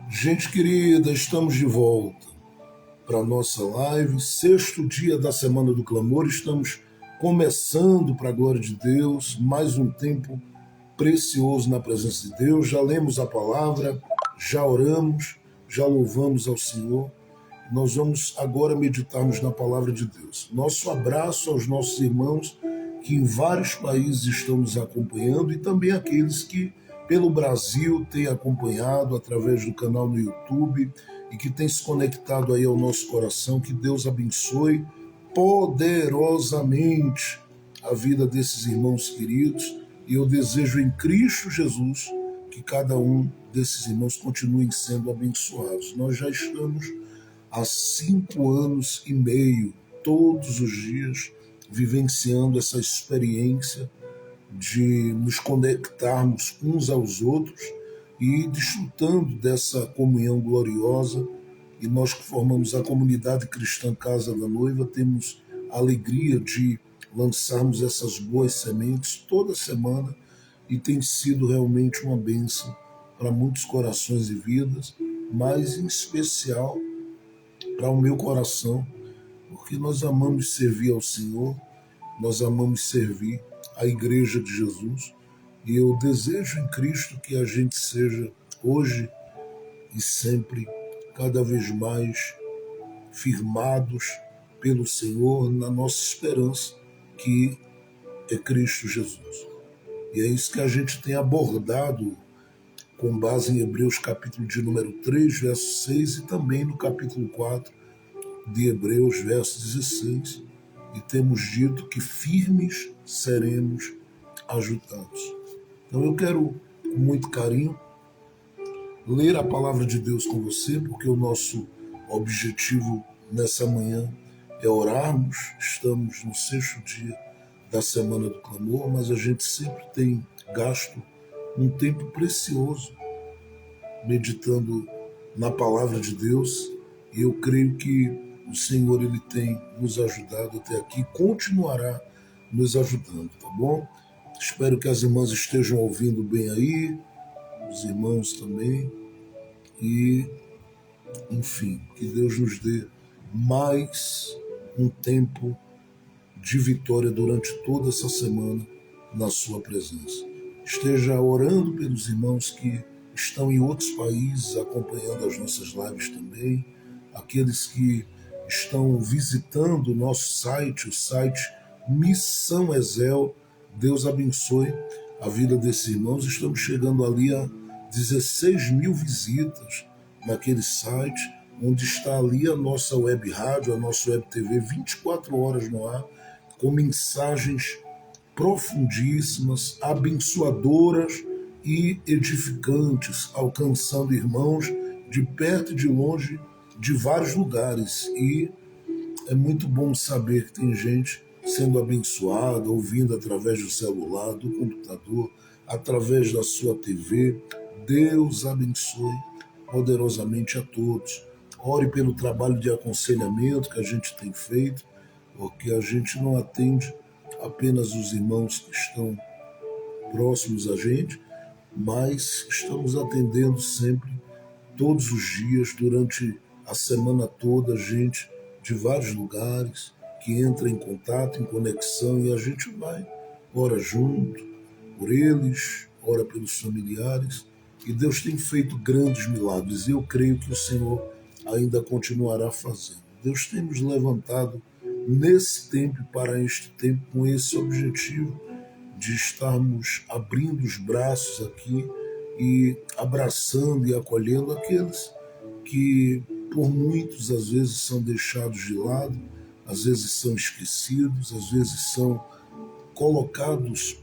Gente querida, estamos de volta para a nossa live, sexto dia da Semana do Clamor. Estamos começando, para a glória de Deus, mais um tempo precioso na presença de Deus. Já lemos a palavra, já oramos, já louvamos ao Senhor. Nós vamos agora meditarmos na palavra de Deus. Nosso abraço aos nossos irmãos que em vários países estão nos acompanhando e também aqueles que pelo Brasil têm acompanhado através do canal no YouTube e que têm se conectado aí ao nosso coração. Que Deus abençoe poderosamente a vida desses irmãos queridos, e eu desejo em Cristo Jesus que cada um desses irmãos continuem sendo abençoados. Nós já estamos há 5 anos e meio, todos os dias, vivenciando essa experiência de nos conectarmos uns aos outros e desfrutando dessa comunhão gloriosa. E nós que formamos a comunidade cristã Casa da Noiva temos a alegria de lançarmos essas boas sementes toda semana, e tem sido realmente uma bênção para muitos corações e vidas, mas em especial para o meu coração, porque nós amamos servir ao Senhor, nós amamos servir a Igreja de Jesus, e eu desejo em Cristo que a gente seja hoje e sempre cada vez mais firmados pelo Senhor na nossa esperança, que é Cristo Jesus. E é isso que a gente tem abordado com base em Hebreus capítulo de número 3, verso 6, e também no capítulo 4 de Hebreus, verso 16, e temos dito que firmes seremos ajudados. Então eu quero, com muito carinho, ler a palavra de Deus com você, porque o nosso objetivo nessa manhã é orarmos. Estamos no sexto dia da Semana do Clamor, mas a gente sempre tem gasto um tempo precioso meditando na palavra de Deus, e eu creio que o Senhor ele tem nos ajudado até aqui, continuará nos ajudando, tá bom? Espero que as irmãs estejam ouvindo bem aí, os irmãos também, e, enfim, que Deus nos dê mais um tempo de vitória durante toda essa semana na sua presença. Esteja orando pelos irmãos que estão em outros países acompanhando as nossas lives também, aqueles que estão visitando o nosso site, o site Missão Ezel. Deus abençoe a vida desses irmãos. Estamos chegando ali a 16 mil visitas naquele site, onde está ali a nossa web rádio, a nossa web TV, 24 horas no ar, com mensagens profundíssimas, abençoadoras e edificantes, alcançando irmãos de perto e de longe, de vários lugares. E é muito bom saber que tem gente sendo abençoada, ouvindo através do celular, do computador, através da sua TV. Deus abençoe poderosamente a todos. Ore pelo trabalho de aconselhamento que a gente tem feito, porque a gente não atende apenas os irmãos que estão próximos a gente, mas estamos atendendo sempre, todos os dias, durante a semana toda, gente de vários lugares que entra em contato, em conexão, e a gente vai, ora junto por eles, ora pelos familiares, e Deus tem feito grandes milagres, e eu creio que o Senhor ainda continuará fazendo. Deus tem nos levantado nesse tempo e para este tempo com esse objetivo de estarmos abrindo os braços aqui e abraçando e acolhendo aqueles que por muitos às vezes são deixados de lado, às vezes são esquecidos, às vezes são colocados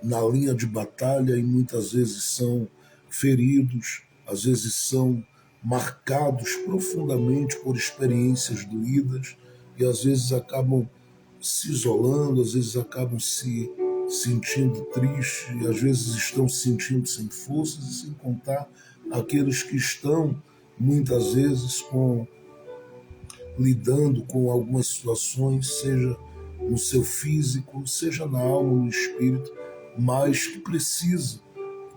na linha de batalha e muitas vezes são feridos, às vezes são marcados profundamente por experiências doídas, e às vezes acabam se isolando, às vezes acabam se sentindo tristes, e às vezes estão se sentindo sem forças, e sem contar aqueles que estão muitas vezes lidando com algumas situações, seja no seu físico, seja na alma, no espírito, mas que precisa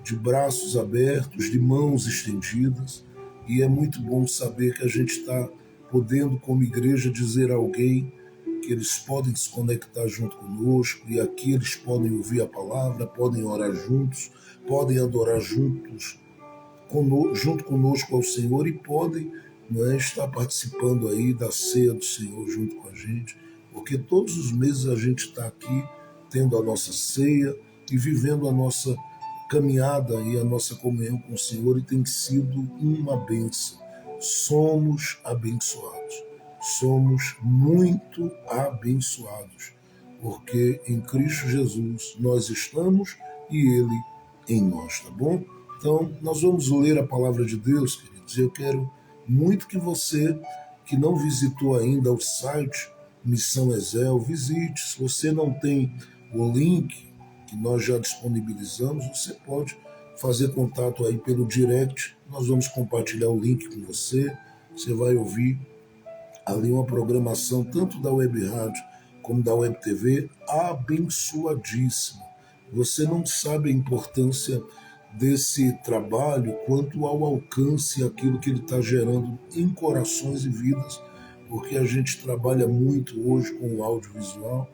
de braços abertos, de mãos estendidas, e é muito bom saber que a gente está podendo, como igreja, dizer a alguém que eles podem se conectar junto conosco e aqui eles podem ouvir a palavra, podem orar juntos, podem adorar juntos, junto conosco ao Senhor e podem, não é, estar participando aí da ceia do Senhor junto com a gente, porque todos os meses a gente está aqui tendo a nossa ceia e vivendo a nossa caminhada e a nossa comunhão com o Senhor e tem sido uma bênção. Somos abençoados, somos muito abençoados, porque em Cristo Jesus nós estamos e Ele em nós, tá bom? Então, nós vamos ler a palavra de Deus, queridos, e eu quero muito que você, que não visitou ainda o site Missão Ezel, visite. Se você não tem o link que nós já disponibilizamos, você pode fazer contato aí pelo direct, nós vamos compartilhar o link com você, você vai ouvir ali uma programação tanto da Web Rádio como da Web TV abençoadíssima. Você não sabe a importância desse trabalho quanto ao alcance e aquilo que ele está gerando em corações e vidas, porque a gente trabalha muito hoje com o audiovisual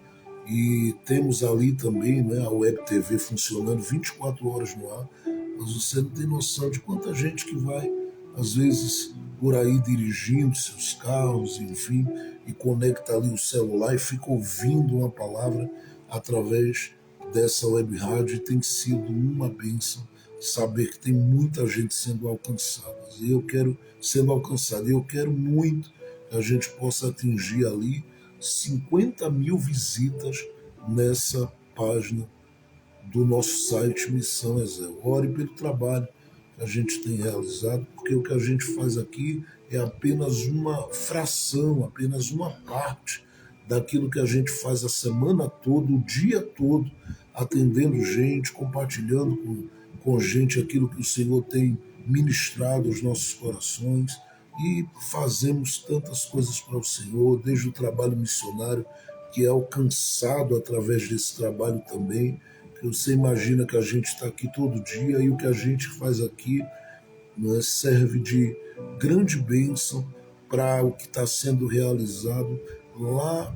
e temos ali também, né, a Web TV funcionando 24 horas no ar, mas você não tem noção de quanta gente que vai, às vezes, por aí dirigindo seus carros, enfim, e conecta ali o celular e fica ouvindo uma palavra através dessa web rádio, e tem sido uma bênção saber que tem muita gente sendo alcançada. E eu quero sendo alcançado, e eu quero muito que a gente possa atingir ali 50 mil visitas nessa página do nosso site Missão Ezel. Ore pelo trabalho que a gente tem realizado, porque o que a gente faz aqui é apenas uma fração, apenas uma parte daquilo que a gente faz a semana toda, o dia todo, atendendo gente, compartilhando com gente aquilo que o Senhor tem ministrado aos nossos corações, e fazemos tantas coisas para o Senhor, desde o trabalho missionário, que é alcançado através desse trabalho também, que você imagina que a gente está aqui todo dia e o que a gente faz aqui, né, serve de grande bênção para o que está sendo realizado lá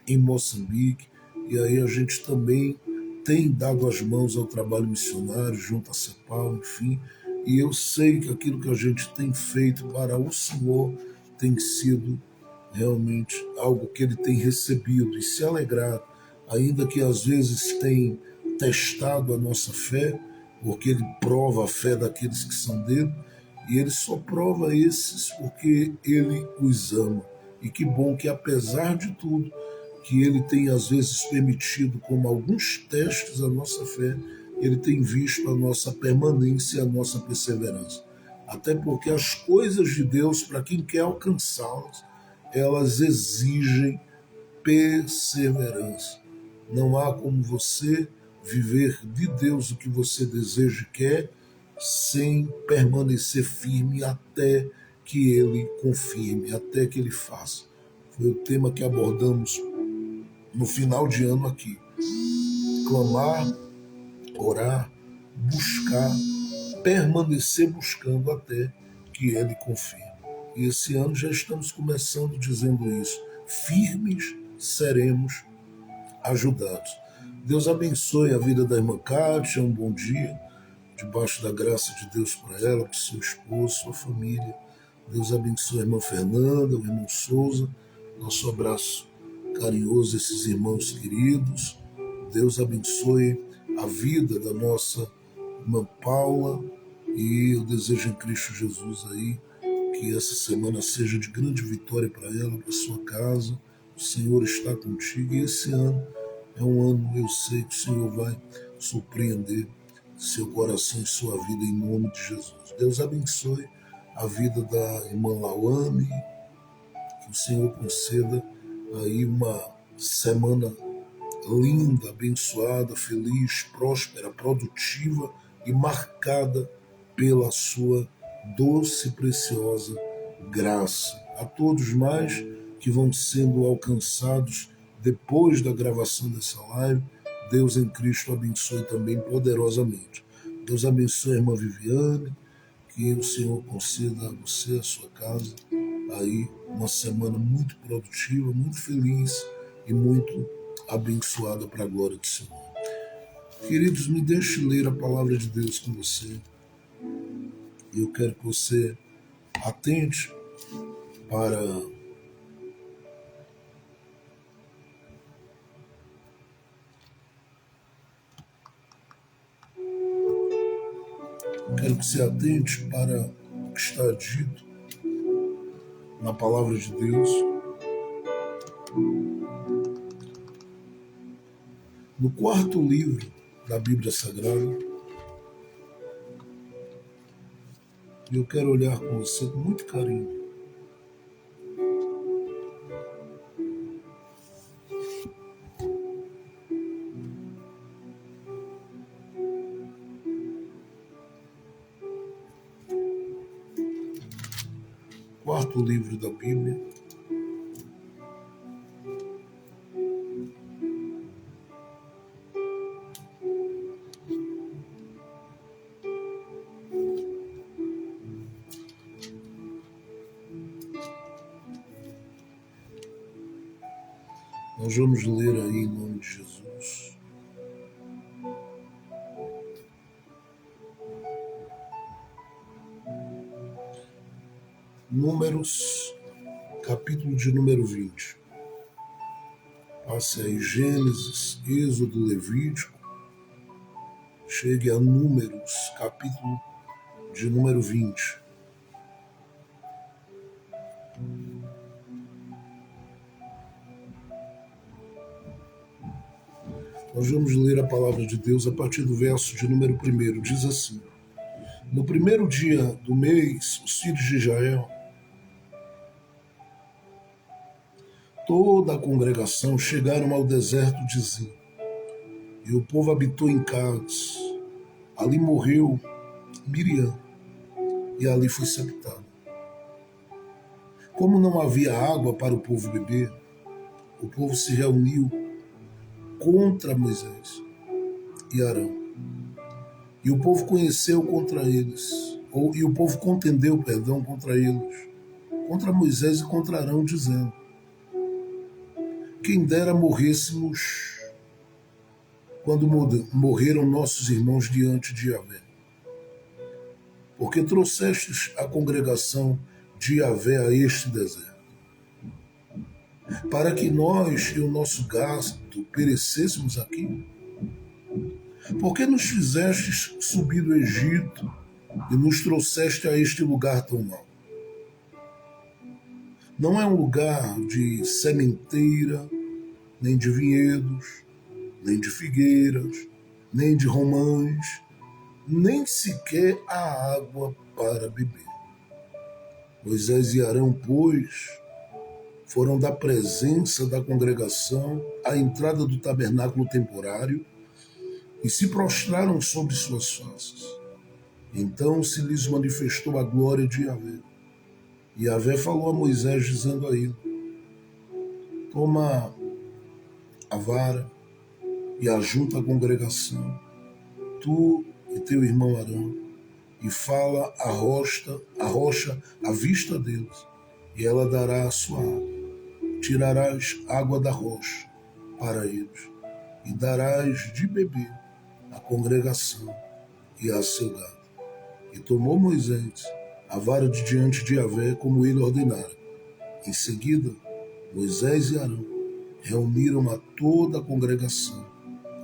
em Moçambique, e aí a gente também tem dado as mãos ao trabalho missionário junto à CEPAL, enfim, e eu sei que aquilo que a gente tem feito para o Senhor tem sido realmente algo que ele tem recebido e se alegrado, ainda que às vezes tem testado a nossa fé, porque ele prova a fé daqueles que são dele, e ele só prova esses porque ele os ama. E que bom que, apesar de tudo, que ele tem às vezes permitido como alguns testes a nossa fé, ele tem visto a nossa permanência e a nossa perseverança. Até porque as coisas de Deus, para quem quer alcançá-las, elas exigem perseverança. Não há como você viver de Deus o que você deseja e quer sem permanecer firme até que Ele confirme, até que Ele faça. Foi o tema que abordamos no final de ano aqui. Clamar, orar, buscar, permanecer buscando até que Ele confirme. E esse ano já estamos começando dizendo isso. Firmes seremos ajudados. Deus abençoe a vida da irmã Kátia, um bom dia, debaixo da graça de Deus para ela, para seu esposo, sua família. Deus abençoe a irmã Fernanda, o irmão Souza, nosso abraço carinhoso a esses irmãos queridos. Deus abençoe a vida da nossa irmã Paula, e eu desejo em Cristo Jesus aí que essa semana seja de grande vitória para ela, para sua casa. O Senhor está contigo, e esse ano é um ano, eu sei que o Senhor vai surpreender seu coração e sua vida em nome de Jesus. Deus abençoe a vida da irmã Lauane, que o Senhor conceda aí uma semana linda, abençoada, feliz, próspera, produtiva e marcada pela sua doce e preciosa graça. A todos mais que vão sendo alcançados depois da gravação dessa live, Deus em Cristo abençoe também poderosamente. Deus abençoe a irmã Viviane, que o Senhor conceda a você, a sua casa, aí uma semana muito produtiva, muito feliz e muito abençoada para a glória do Senhor. Queridos, me deixe ler a palavra de Deus com você. E eu quero que você atente para quero que você atente para o que está dito na palavra de Deus. No quarto livro da Bíblia Sagrada, e eu quero olhar com você com muito carinho. Quarto livro da Bíblia, nós vamos ler aí em nome de Jesus. Números, capítulo de número 20. Passe aí Gênesis, Êxodo, Levítico. Chegue a Números, capítulo de número 20. Nós vamos ler a palavra de Deus a partir do verso de número 1. Diz assim: No primeiro dia do mês, os filhos de Israel, toda a congregação, chegaram ao deserto de Zin. E o povo habitou em Cádiz. Ali morreu Miriam, e ali foi sepultada. Como não havia água para o povo beber, o povo se reuniu contra Moisés e Arão. E o povo conheceu contra eles, e o povo contendeu, contra eles, contra Moisés e contra Arão, dizendo: quem dera morrêssemos quando morreram nossos irmãos diante de Yahvé. Porque trouxestes a congregação de Yahvé a este deserto, para que nós e o nosso gado perecêssemos aqui? Por que nos fizestes subir do Egito e nos trouxeste a este lugar tão mau? Não é um lugar de sementeira, nem de vinhedos, nem de figueiras, nem de romães, nem sequer há água para beber. Moisés e Arão, pois, foram da presença da congregação à entrada do tabernáculo temporário e se prostraram sobre suas faces. Então se lhes manifestou a glória de Yahvé. E Yahvé falou a Moisés, dizendo a ele: toma a vara e ajunta a congregação, tu e teu irmão Arão, e fala a rocha à vista deles, e ela dará a sua água. Tirarás água da rocha para eles, e darás de beber à congregação e a seu gado. E tomou Moisés a vara de diante de Yahvé, como ele ordenara. Em seguida, Moisés e Arão reuniram a toda a congregação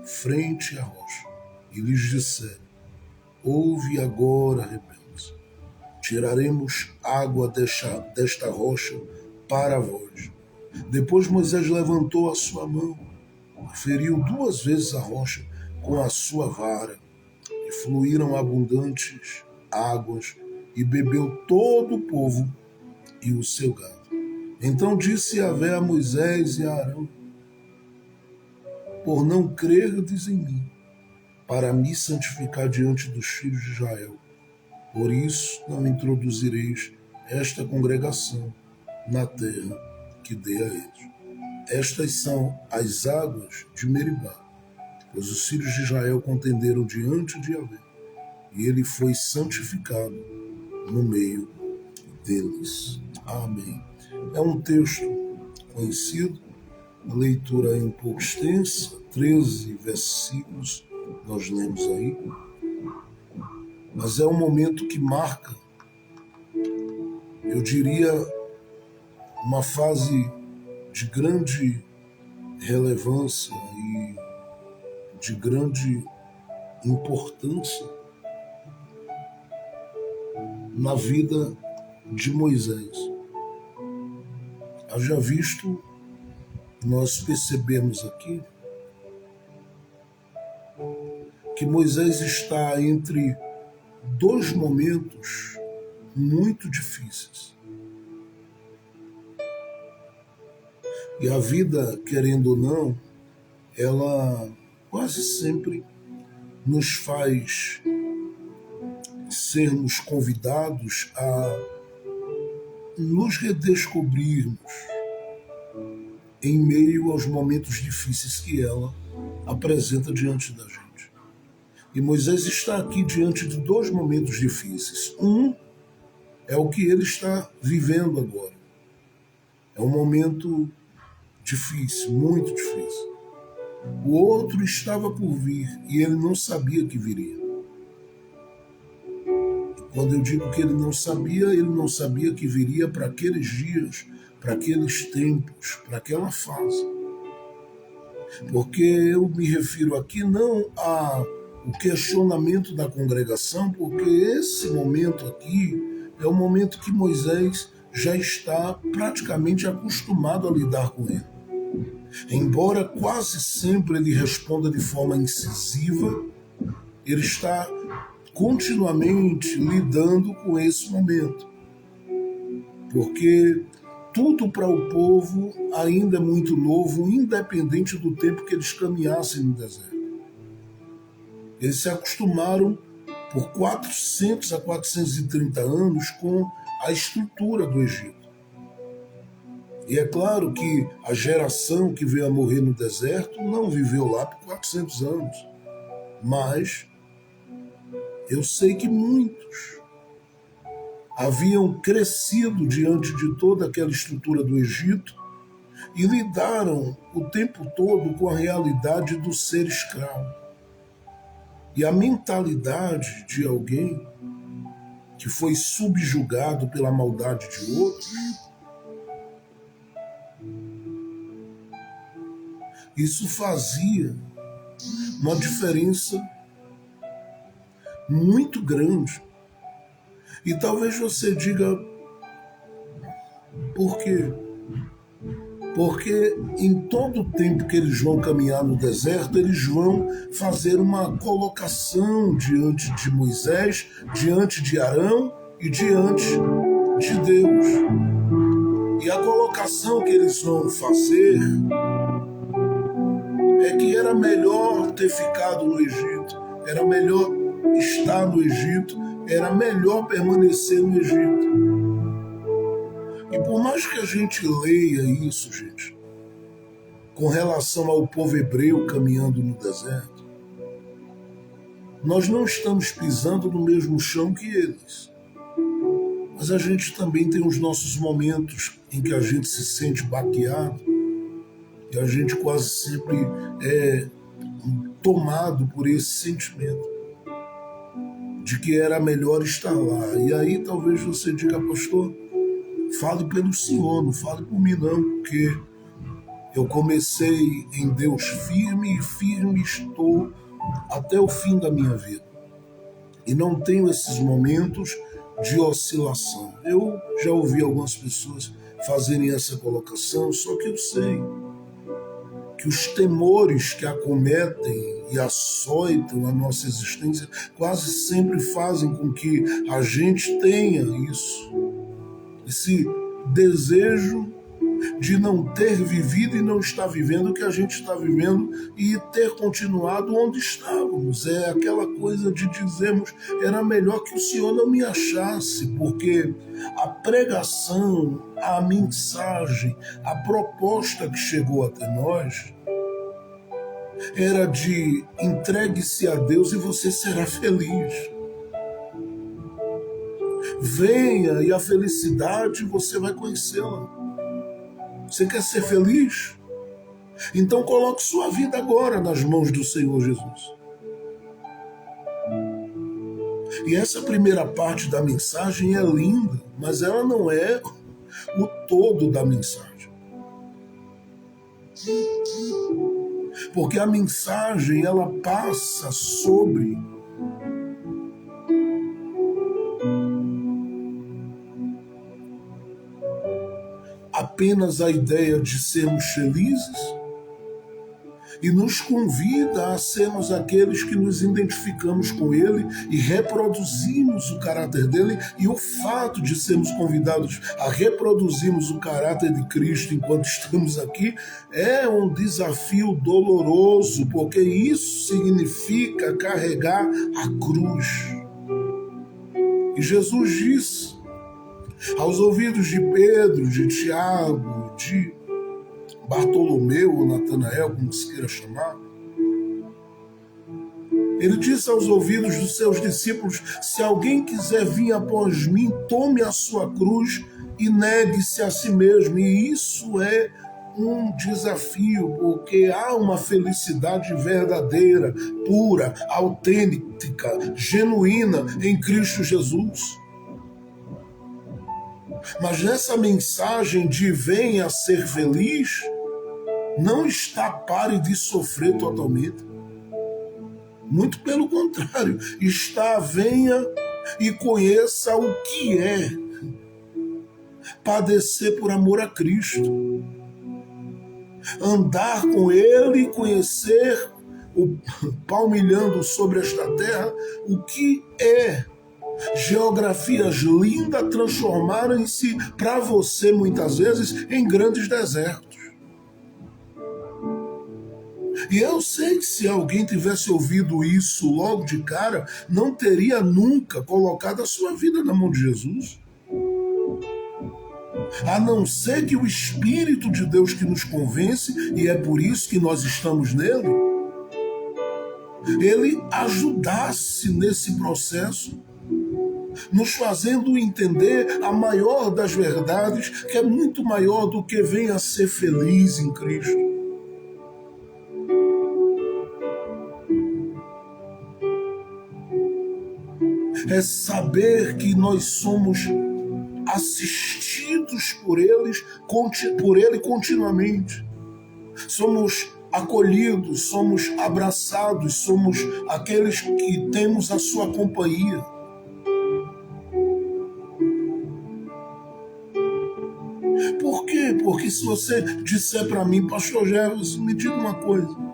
frente à rocha, e lhes disseram: ouve agora, rebeldes, tiraremos água desta rocha para vós. Depois Moisés levantou a sua mão, feriu 2 vezes a rocha com a sua vara, e fluíram abundantes águas, e bebeu todo o povo e o seu gado. Então disse Yahvé a Moisés e a Arão: por não crerdes em mim, para me santificar diante dos filhos de Israel, por isso não introduzireis esta congregação na terra que dei a eles. Estas são as águas de Meribá, pois os filhos de Israel contenderam diante de Yahvé. e ele foi santificado no meio deles. Amém. É um texto conhecido, a leitura é um pouco extensa, 13 versículos nós lemos aí, mas é um momento que marca, eu diria, uma fase de grande relevância e de grande importância na vida de Moisés. Haja visto, nós percebemos aqui que Moisés está entre dois momentos muito difíceis. E a vida, querendo ou não, ela quase sempre nos faz sermos convidados a nos redescobrirmos em meio aos momentos difíceis que ela apresenta diante da gente. E Moisés está aqui diante de dois momentos difíceis. Um é o que ele está vivendo agora. É um momento difícil, muito difícil. O outro estava por vir e ele não sabia que viria. Quando eu digo que ele não sabia que viria para aqueles dias, para aqueles tempos, para aquela fase. Porque eu me refiro aqui não ao questionamento da congregação, porque esse momento aqui é o momento que Moisés já está praticamente acostumado a lidar com ele. Embora quase sempre ele responda de forma incisiva, ele está continuamente lidando com esse momento. Porque tudo para o povo ainda é muito novo, independente do tempo que eles caminhassem no deserto. Eles se acostumaram por 400 a 430 anos com a estrutura do Egito. E é claro que a geração que veio a morrer no deserto não viveu lá por 400 anos. Mas eu sei que muitos haviam crescido diante de toda aquela estrutura do Egito e lidaram o tempo todo com a realidade do ser escravo. E a mentalidade de alguém que foi subjugado pela maldade de outros, isso fazia uma diferença muito grande. E talvez você diga, por quê? Porque em todo o tempo que eles vão caminhar no deserto, eles vão fazer uma colocação diante de Moisés, diante de Arão e diante de Deus. E a colocação que eles vão fazer é que era melhor ter ficado no Egito, era melhor estar no Egito, era melhor permanecer no Egito. E por mais que a gente leia isso, gente, com relação ao povo hebreu caminhando no deserto, nós não estamos pisando no mesmo chão que eles. Mas a gente também tem os nossos momentos em que a gente se sente baqueado e a gente quase sempre é tomado por esse sentimento de que era melhor estar lá. E aí talvez você diga, pastor, fale pelo Senhor, não fale por mim não, porque eu comecei em Deus firme e firme estou até o fim da minha vida. E não tenho esses momentos de oscilação. Eu já ouvi algumas pessoas fazerem essa colocação, só que eu sei que os temores que acometem e açoitam a nossa existência quase sempre fazem com que a gente tenha isso, esse desejo de não ter vivido e não estar vivendo o que a gente está vivendo e ter continuado onde estávamos. É aquela coisa de dizermos, era melhor que o Senhor não me achasse, porque a pregação, a mensagem, a proposta que chegou até nós era de entregue-se a Deus e você será feliz. venha e a felicidade você vai conhecê-la. Você quer ser feliz? Então coloque sua vida agora nas mãos do Senhor Jesus. E essa primeira parte da mensagem é linda, mas ela não é o todo da mensagem. Porque a mensagem, ela passa sobre apenas a ideia de sermos felizes e nos convida a sermos aqueles que nos identificamos com Ele e reproduzimos o caráter dele, e o fato de sermos convidados a reproduzirmos o caráter de Cristo enquanto estamos aqui é um desafio doloroso, porque isso significa carregar a cruz. E Jesus disse aos ouvidos de Pedro, de Tiago, de Bartolomeu ou Natanael, como se queira chamar, ele disse aos ouvidos dos seus discípulos: se alguém quiser vir após mim, tome a sua cruz e negue-se a si mesmo. E isso é um desafio, porque há uma felicidade verdadeira, pura, autêntica, genuína em Cristo Jesus. Mas nessa mensagem de venha ser feliz, não está pare de sofrer totalmente. Muito pelo contrário, está venha e conheça o que é padecer por amor a Cristo. Andar com Ele e conhecer, palmilhando sobre esta terra, o que é geografias lindas transformarem-se para você, muitas vezes, em grandes desertos. E eu sei que se alguém tivesse ouvido isso logo de cara, não teria nunca colocado a sua vida na mão de Jesus. A não ser que o Espírito de Deus que nos convence, e é por isso que nós estamos nele, ele ajudasse nesse processo, nos fazendo entender a maior das verdades, que é muito maior do que venha a ser feliz em Cristo. É saber que nós somos assistidos por Ele continuamente. Somos acolhidos, somos abraçados, somos aqueles que temos a sua companhia. Por quê? Porque se você disser para mim, pastor Jefferson, me diga uma coisa.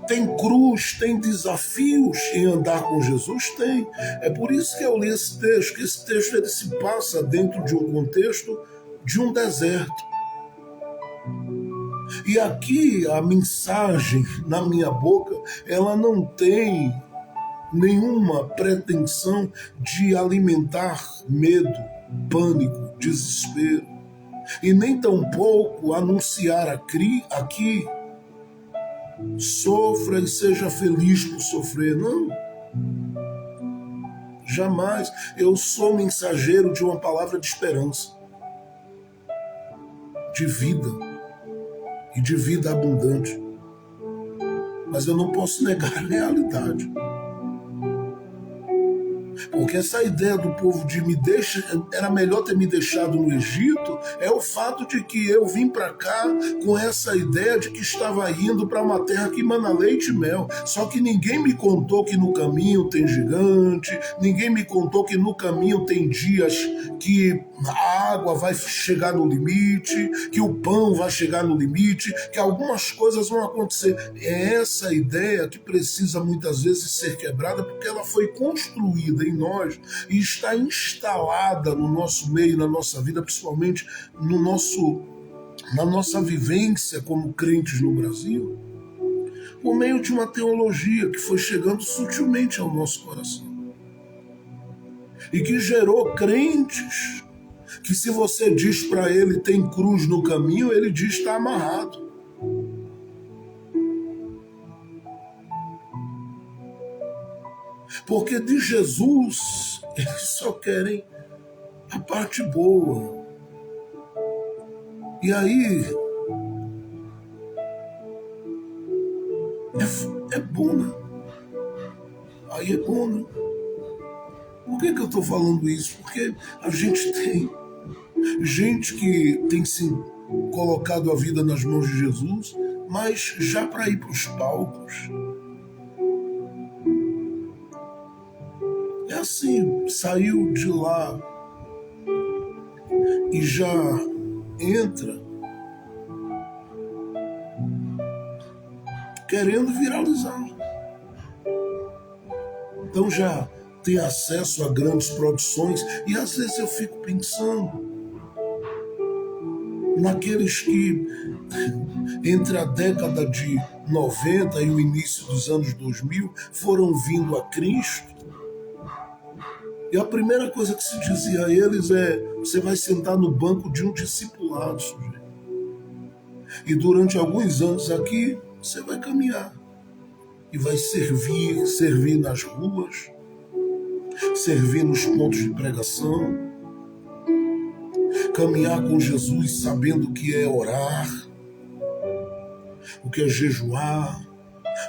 Tem cruz, tem desafios em andar com Jesus? Tem. É por isso que eu li esse texto, que esse texto ele se passa dentro de um contexto de um deserto. E aqui a mensagem na minha boca, ela não tem nenhuma pretensão de alimentar medo, pânico, desespero. E nem tampouco anunciar aqui sofra e seja feliz por sofrer. Não. Jamais. Eu sou mensageiro de uma palavra de esperança, de vida e de vida abundante. Mas eu não posso negar a realidade. Porque essa ideia do povo de era melhor ter me deixado no Egito, é o fato de que eu vim para cá com essa ideia de que estava indo para uma terra que emana leite e mel. Só que ninguém me contou que no caminho tem gigante, ninguém me contou que no caminho tem dias que a água vai chegar no limite, que o pão vai chegar no limite, que algumas coisas vão acontecer. É essa ideia que precisa muitas vezes ser quebrada, porque ela foi construída em nós e está instalada no nosso meio, na nossa vida, principalmente na nossa vivência como crentes no Brasil, por meio de uma teologia que foi chegando sutilmente ao nosso coração e que gerou crentes que, se você diz para ele tem cruz no caminho, ele diz está amarrado. Porque de Jesus, eles só querem a parte boa. E aí, é bom, né? Aí é bom, né? Por que eu estou falando isso? Porque a gente tem gente que tem se colocado a vida nas mãos de Jesus, mas já para ir para os palcos. É assim, saiu de lá e já entra querendo viralizar. Então já tem acesso a grandes produções e às vezes eu fico pensando naqueles que entre a década de 90 e o início dos anos 2000 foram vindo a Cristo. E a primeira coisa que se dizia a eles é: você vai sentar no banco de um discipulado, sujeito. E durante alguns anos aqui, você vai caminhar. E vai servir nas ruas, servir nos pontos de pregação, caminhar com Jesus sabendo o que é orar, o que é jejuar,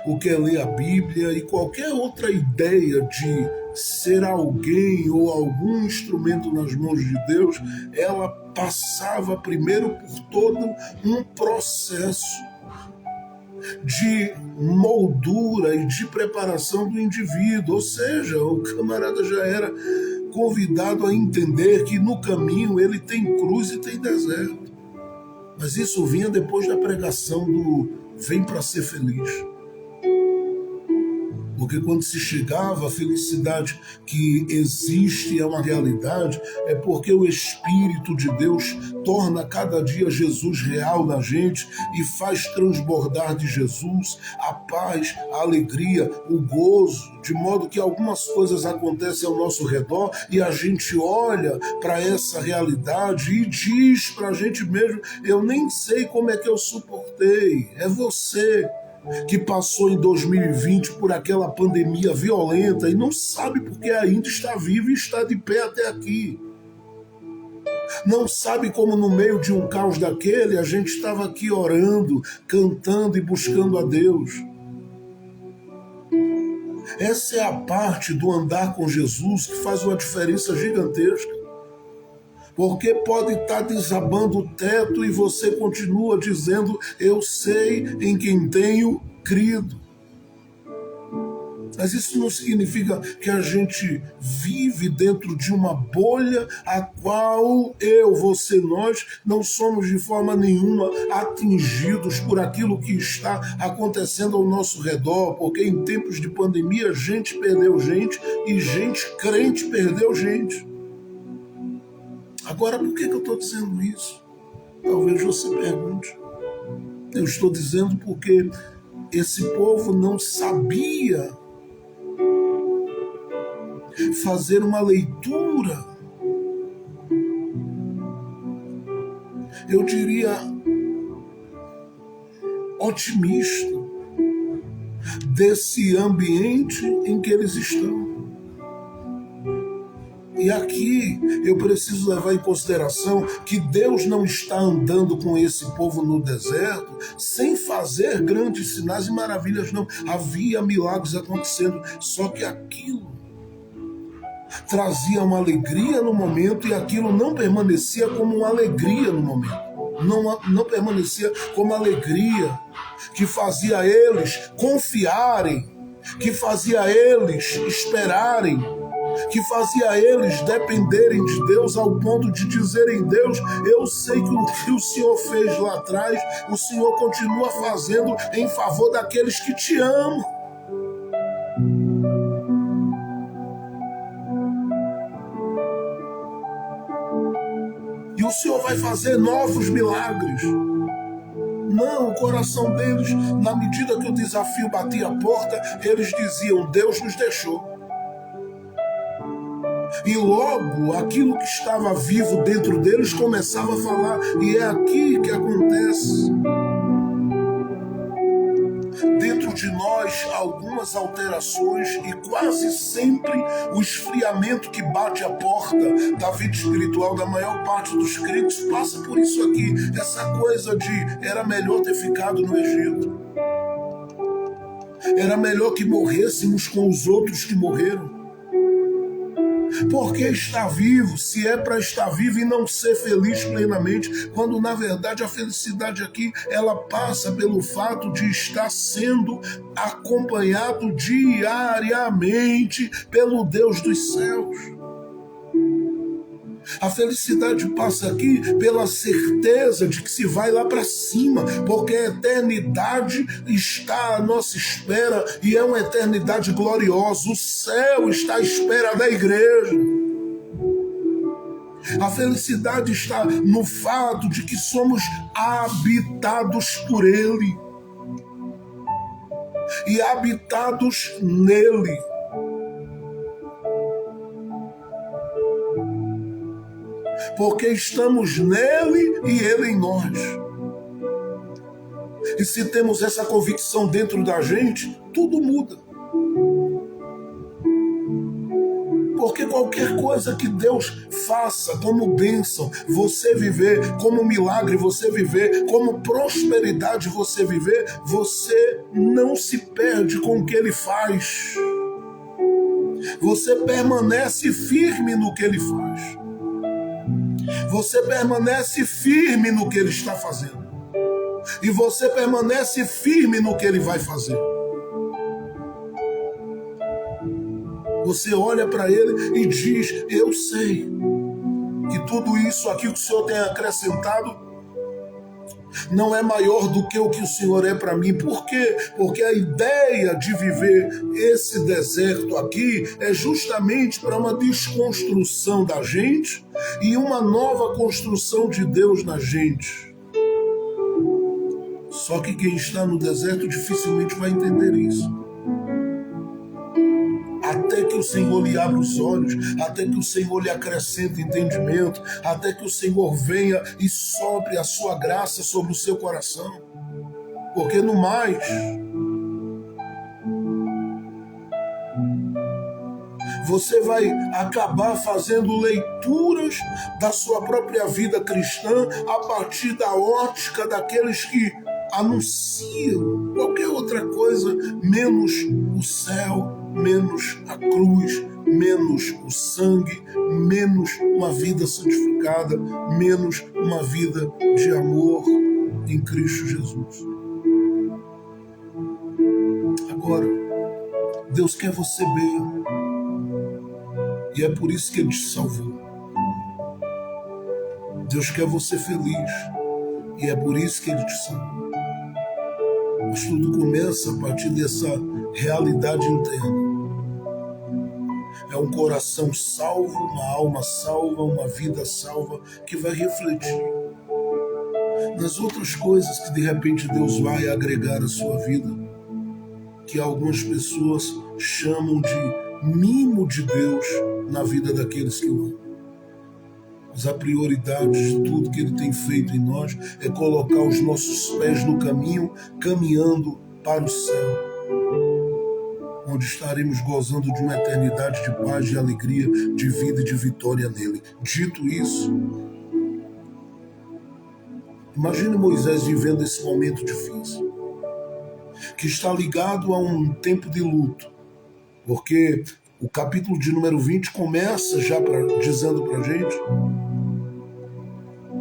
o que é ler a Bíblia e qualquer outra ideia de ser alguém ou algum instrumento nas mãos de Deus, ela passava primeiro por todo um processo de moldura e de preparação do indivíduo, ou seja, o camarada já era convidado a entender que no caminho ele tem cruz e tem deserto. Mas isso vinha depois da pregação do vem para ser feliz. Porque quando se chegava, a felicidade que existe é uma realidade, é porque o Espírito de Deus torna cada dia Jesus real na gente e faz transbordar de Jesus a paz, a alegria, o gozo, de modo que algumas coisas acontecem ao nosso redor e a gente olha para essa realidade e diz para a gente mesmo: eu nem sei como é que eu suportei. É você que passou em 2020 por aquela pandemia violenta e não sabe porque ainda está vivo e está de pé até aqui. Não sabe como no meio de um caos daquele a gente estava aqui orando, cantando e buscando a Deus. Essa é a parte do andar com Jesus que faz uma diferença gigantesca. Porque pode estar desabando o teto e você continua dizendo: eu sei em quem tenho crido. Mas isso não significa que a gente vive dentro de uma bolha a qual eu, você, nós não somos de forma nenhuma atingidos por aquilo que está acontecendo ao nosso redor, porque em tempos de pandemia gente perdeu gente e gente crente perdeu gente. Agora, por que eu estou dizendo isso? Talvez você pergunte. Eu estou dizendo porque esse povo não sabia fazer uma leitura, eu diria, otimista desse ambiente em que eles estão. E aqui eu preciso levar em consideração que Deus não está andando com esse povo no deserto sem fazer grandes sinais e maravilhas, não. Havia milagres acontecendo, só que aquilo trazia uma alegria no momento e aquilo não permanecia como uma alegria no momento. Não permanecia como alegria que fazia eles confiarem, que fazia eles esperarem, que fazia eles dependerem de Deus ao ponto de dizerem: Deus, eu sei que o que o Senhor fez lá atrás, o Senhor continua fazendo em favor daqueles que te amam. E o Senhor vai fazer novos milagres. Não, o coração deles, na medida que o desafio batia a porta, eles diziam: Deus nos deixou. E logo aquilo que estava vivo dentro deles começava a falar. E é aqui que acontece. Dentro de nós algumas alterações e quase sempre o esfriamento que bate a porta da vida espiritual da maior parte dos crentes passa por isso aqui, essa coisa de era melhor ter ficado no Egito. Era melhor que morrêssemos com os outros que morreram. Porque estar vivo, se é para estar vivo e não ser feliz plenamente, quando na verdade a felicidade aqui, ela passa pelo fato de estar sendo acompanhado diariamente pelo Deus dos céus. A felicidade passa aqui pela certeza de que se vai lá para cima, porque a eternidade está à nossa espera e é uma eternidade gloriosa. O céu está à espera da igreja. A felicidade está no fato de que somos habitados por Ele e habitados nele. Porque estamos nele e ele em nós. E se temos essa convicção dentro da gente, tudo muda. Porque qualquer coisa que Deus faça como bênção, você viver, como milagre você viver, como prosperidade você viver, você não se perde com o que Ele faz. Você permanece firme no que Ele faz. Você permanece firme no que Ele está fazendo. E você permanece firme no que Ele vai fazer. Você olha para Ele e diz, eu sei que tudo isso aqui que o Senhor tem acrescentado não é maior do que o que o Senhor é para mim. Por quê? Porque a ideia de viver esse deserto aqui é justamente para uma desconstrução da gente e uma nova construção de Deus na gente. Só que quem está no deserto dificilmente vai entender isso. Até que o Senhor lhe abra os olhos, até que o Senhor lhe acrescente entendimento, até que o Senhor venha e sopre a sua graça sobre o seu coração. Porque no mais, você vai acabar fazendo leituras da sua própria vida cristã a partir da ótica daqueles que anunciam qualquer outra coisa, menos o céu, menos a cruz, menos o sangue, menos uma vida santificada, menos uma vida de amor em Cristo Jesus. Agora, Deus quer você bem. E é por isso que Ele te salvou. Deus quer você feliz. E é por isso que Ele te salvou. Mas tudo começa a partir dessa realidade interna. É um coração salvo, uma alma salva, uma vida salva, que vai refletir nas outras coisas que de repente Deus vai agregar à sua vida, que algumas pessoas chamam de mimo de Deus na vida daqueles que o amam. Mas a prioridade de tudo que Ele tem feito em nós é colocar os nossos pés no caminho, caminhando para o céu, onde estaremos gozando de uma eternidade de paz, de alegria, de vida e de vitória nele. Dito isso, imagine Moisés vivendo esse momento difícil, que está ligado a um tempo de luto, porque o capítulo de número 20 começa já dizendo para a gente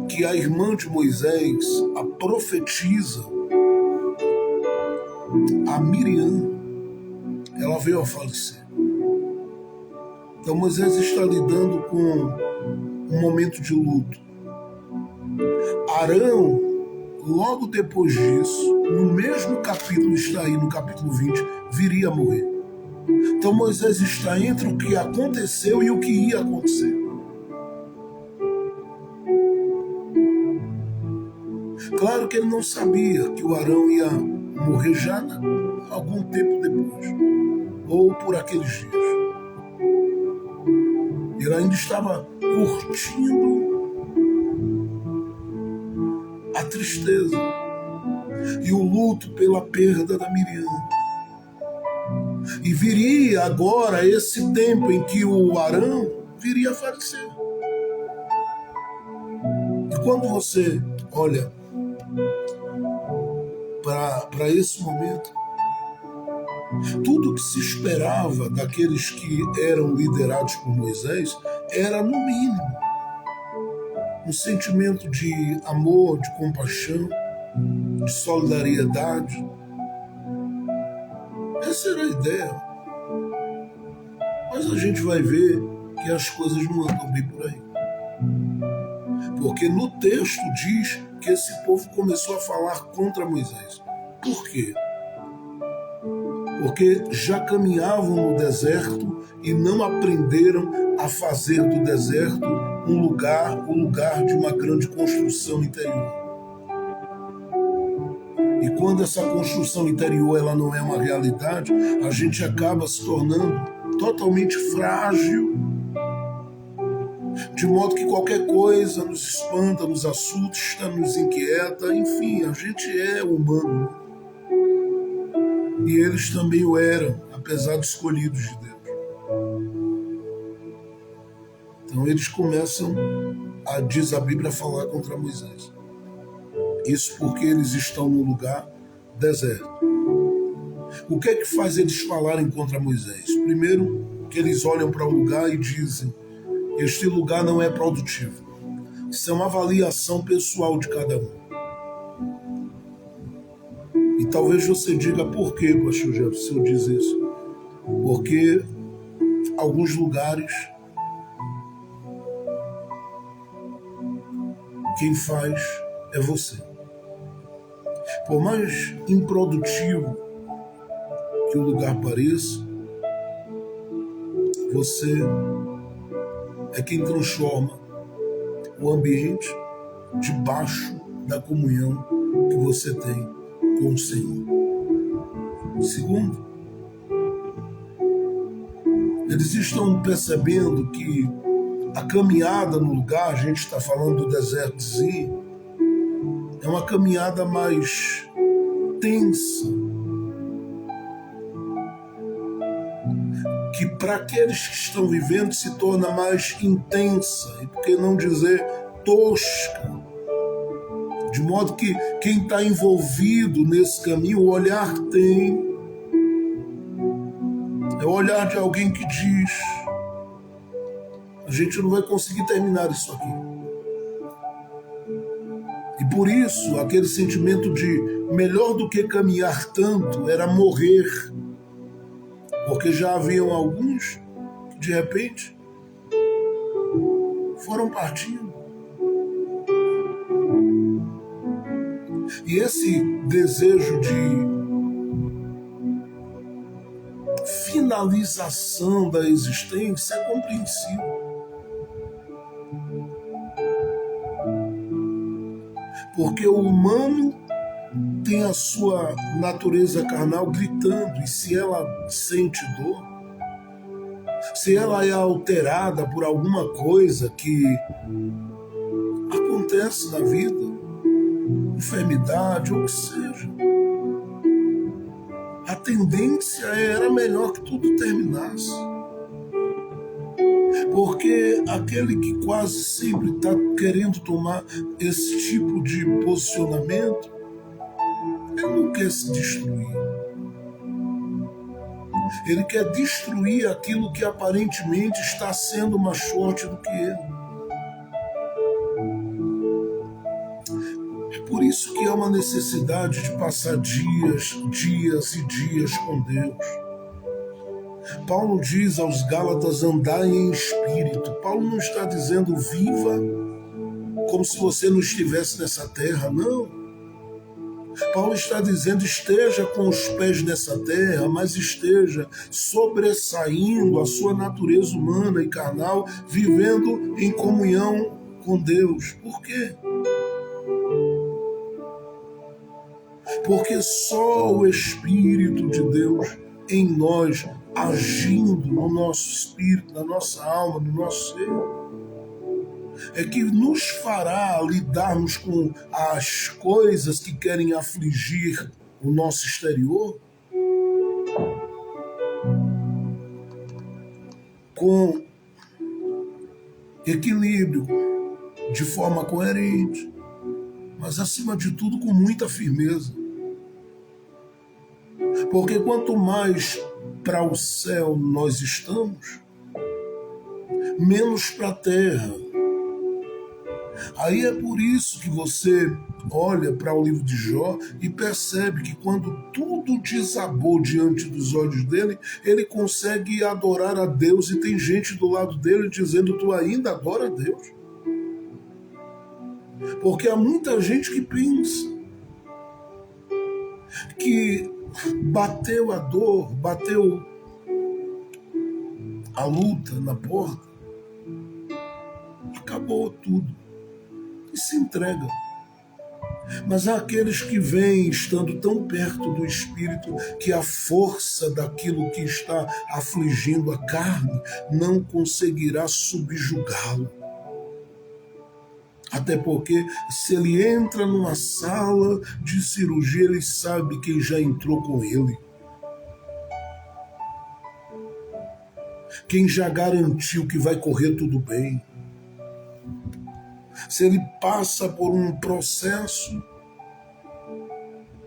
que a irmã de Moisés, a profetisa, a Miriam, ela veio a falecer. Então Moisés está lidando com um momento de luto. Arão, logo depois disso, no mesmo capítulo, está aí no capítulo 20, viria a morrer. Então Moisés está entre o que aconteceu e o que ia acontecer. Claro que ele não sabia que o Arão ia morrer já algum tempo depois, ou por aqueles dias. Ele ainda estava curtindo a tristeza e o luto pela perda da Miriam. E viria agora esse tempo em que o Arão viria a falecer. E quando você olha para esse momento, tudo que se esperava daqueles que eram liderados por Moisés era, no mínimo, um sentimento de amor, de compaixão, de solidariedade. Essa era a ideia. Mas a gente vai ver que as coisas não andam bem por aí. Porque no texto diz que esse povo começou a falar contra Moisés. Por quê? Porque já caminhavam no deserto e não aprenderam a fazer do deserto o lugar de uma grande construção interior. E quando essa construção interior ela não é uma realidade, a gente acaba se tornando totalmente frágil, de modo que qualquer coisa nos espanta, nos assusta, nos inquieta, enfim, a gente é humano. E eles também o eram, apesar de escolhidos de Deus. Então eles começam, diz a Bíblia, a falar contra Moisés. Isso porque eles estão num lugar deserto. O que é que faz eles falarem contra Moisés? Primeiro, que eles olham para o lugar e dizem: este lugar não é produtivo. Isso é uma avaliação pessoal de cada um. E talvez você diga: por quê, pastor Jefferson, se eu diz isso? Porque alguns lugares quem faz é você. Por mais improdutivo que o lugar pareça, você é quem transforma o ambiente debaixo da comunhão que você tem com o Senhor. Segundo, eles estão percebendo que a caminhada no lugar, a gente está falando do desertozinho, é uma caminhada mais tensa, que para aqueles que estão vivendo se torna mais intensa, e por que não dizer tosca, de modo que quem está envolvido nesse caminho, o olhar é o olhar de alguém que diz: a gente não vai conseguir terminar isso aqui. E por isso, aquele sentimento de melhor do que caminhar tanto era morrer. Porque já haviam alguns que, de repente, foram partindo. E esse desejo de finalização da existência é compreensível. Porque o humano tem a sua natureza carnal gritando, e se ela sente dor, se ela é alterada por alguma coisa que acontece na vida, enfermidade ou o que seja, a tendência era melhor que tudo terminasse. Porque aquele que quase sempre está querendo tomar esse tipo de posicionamento, ele não quer se destruir. Ele quer destruir aquilo que aparentemente está sendo mais forte do que ele. É por isso que há uma necessidade de passar dias e dias com Deus. Paulo diz aos Gálatas: andai em espírito. Paulo não está dizendo viva como se você não estivesse nessa terra, não. Paulo está dizendo: esteja com os pés nessa terra, mas esteja sobressaindo a sua natureza humana e carnal, vivendo em comunhão com Deus. Por quê? Porque só o Espírito de Deus em nós, agindo no nosso espírito, na nossa alma, no nosso ser, é que nos fará lidarmos com as coisas que querem afligir o nosso exterior. com equilíbrio, de forma coerente, mas acima de tudo com muita firmeza. Porque quanto mais para o céu nós estamos, menos para a terra. Aí é por isso que você olha para o livro de Jó e percebe que quando tudo desabou diante dos olhos dele, ele consegue adorar a Deus e tem gente do lado dele dizendo: tu ainda adora a Deus? Porque há muita gente que pensa que bateu a dor, bateu a luta na porta, acabou tudo e se entrega. Mas há aqueles que vêm estando tão perto do Espírito que a força daquilo que está afligindo a carne não conseguirá subjugá-lo. Até porque se ele entra numa sala de cirurgia, ele sabe quem já entrou com ele. Quem já garantiu que vai correr tudo bem. Se ele passa por um processo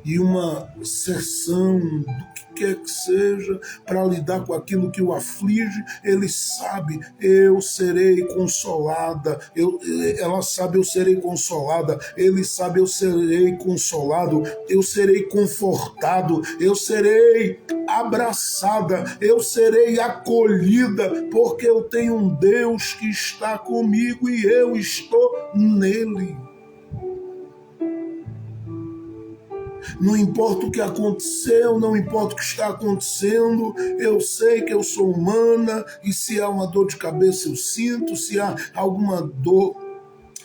e uma sessão do que quer que seja para lidar com aquilo que o aflige, ele sabe: eu serei consolada, ela sabe: eu serei consolada, ele sabe: eu serei consolado, eu serei confortado, eu serei abraçada, eu serei acolhida, porque eu tenho um Deus que está comigo e eu estou nele. Não importa o que aconteceu, não importa o que está acontecendo, eu sei que eu sou humana e se há uma dor de cabeça eu sinto, se há alguma dor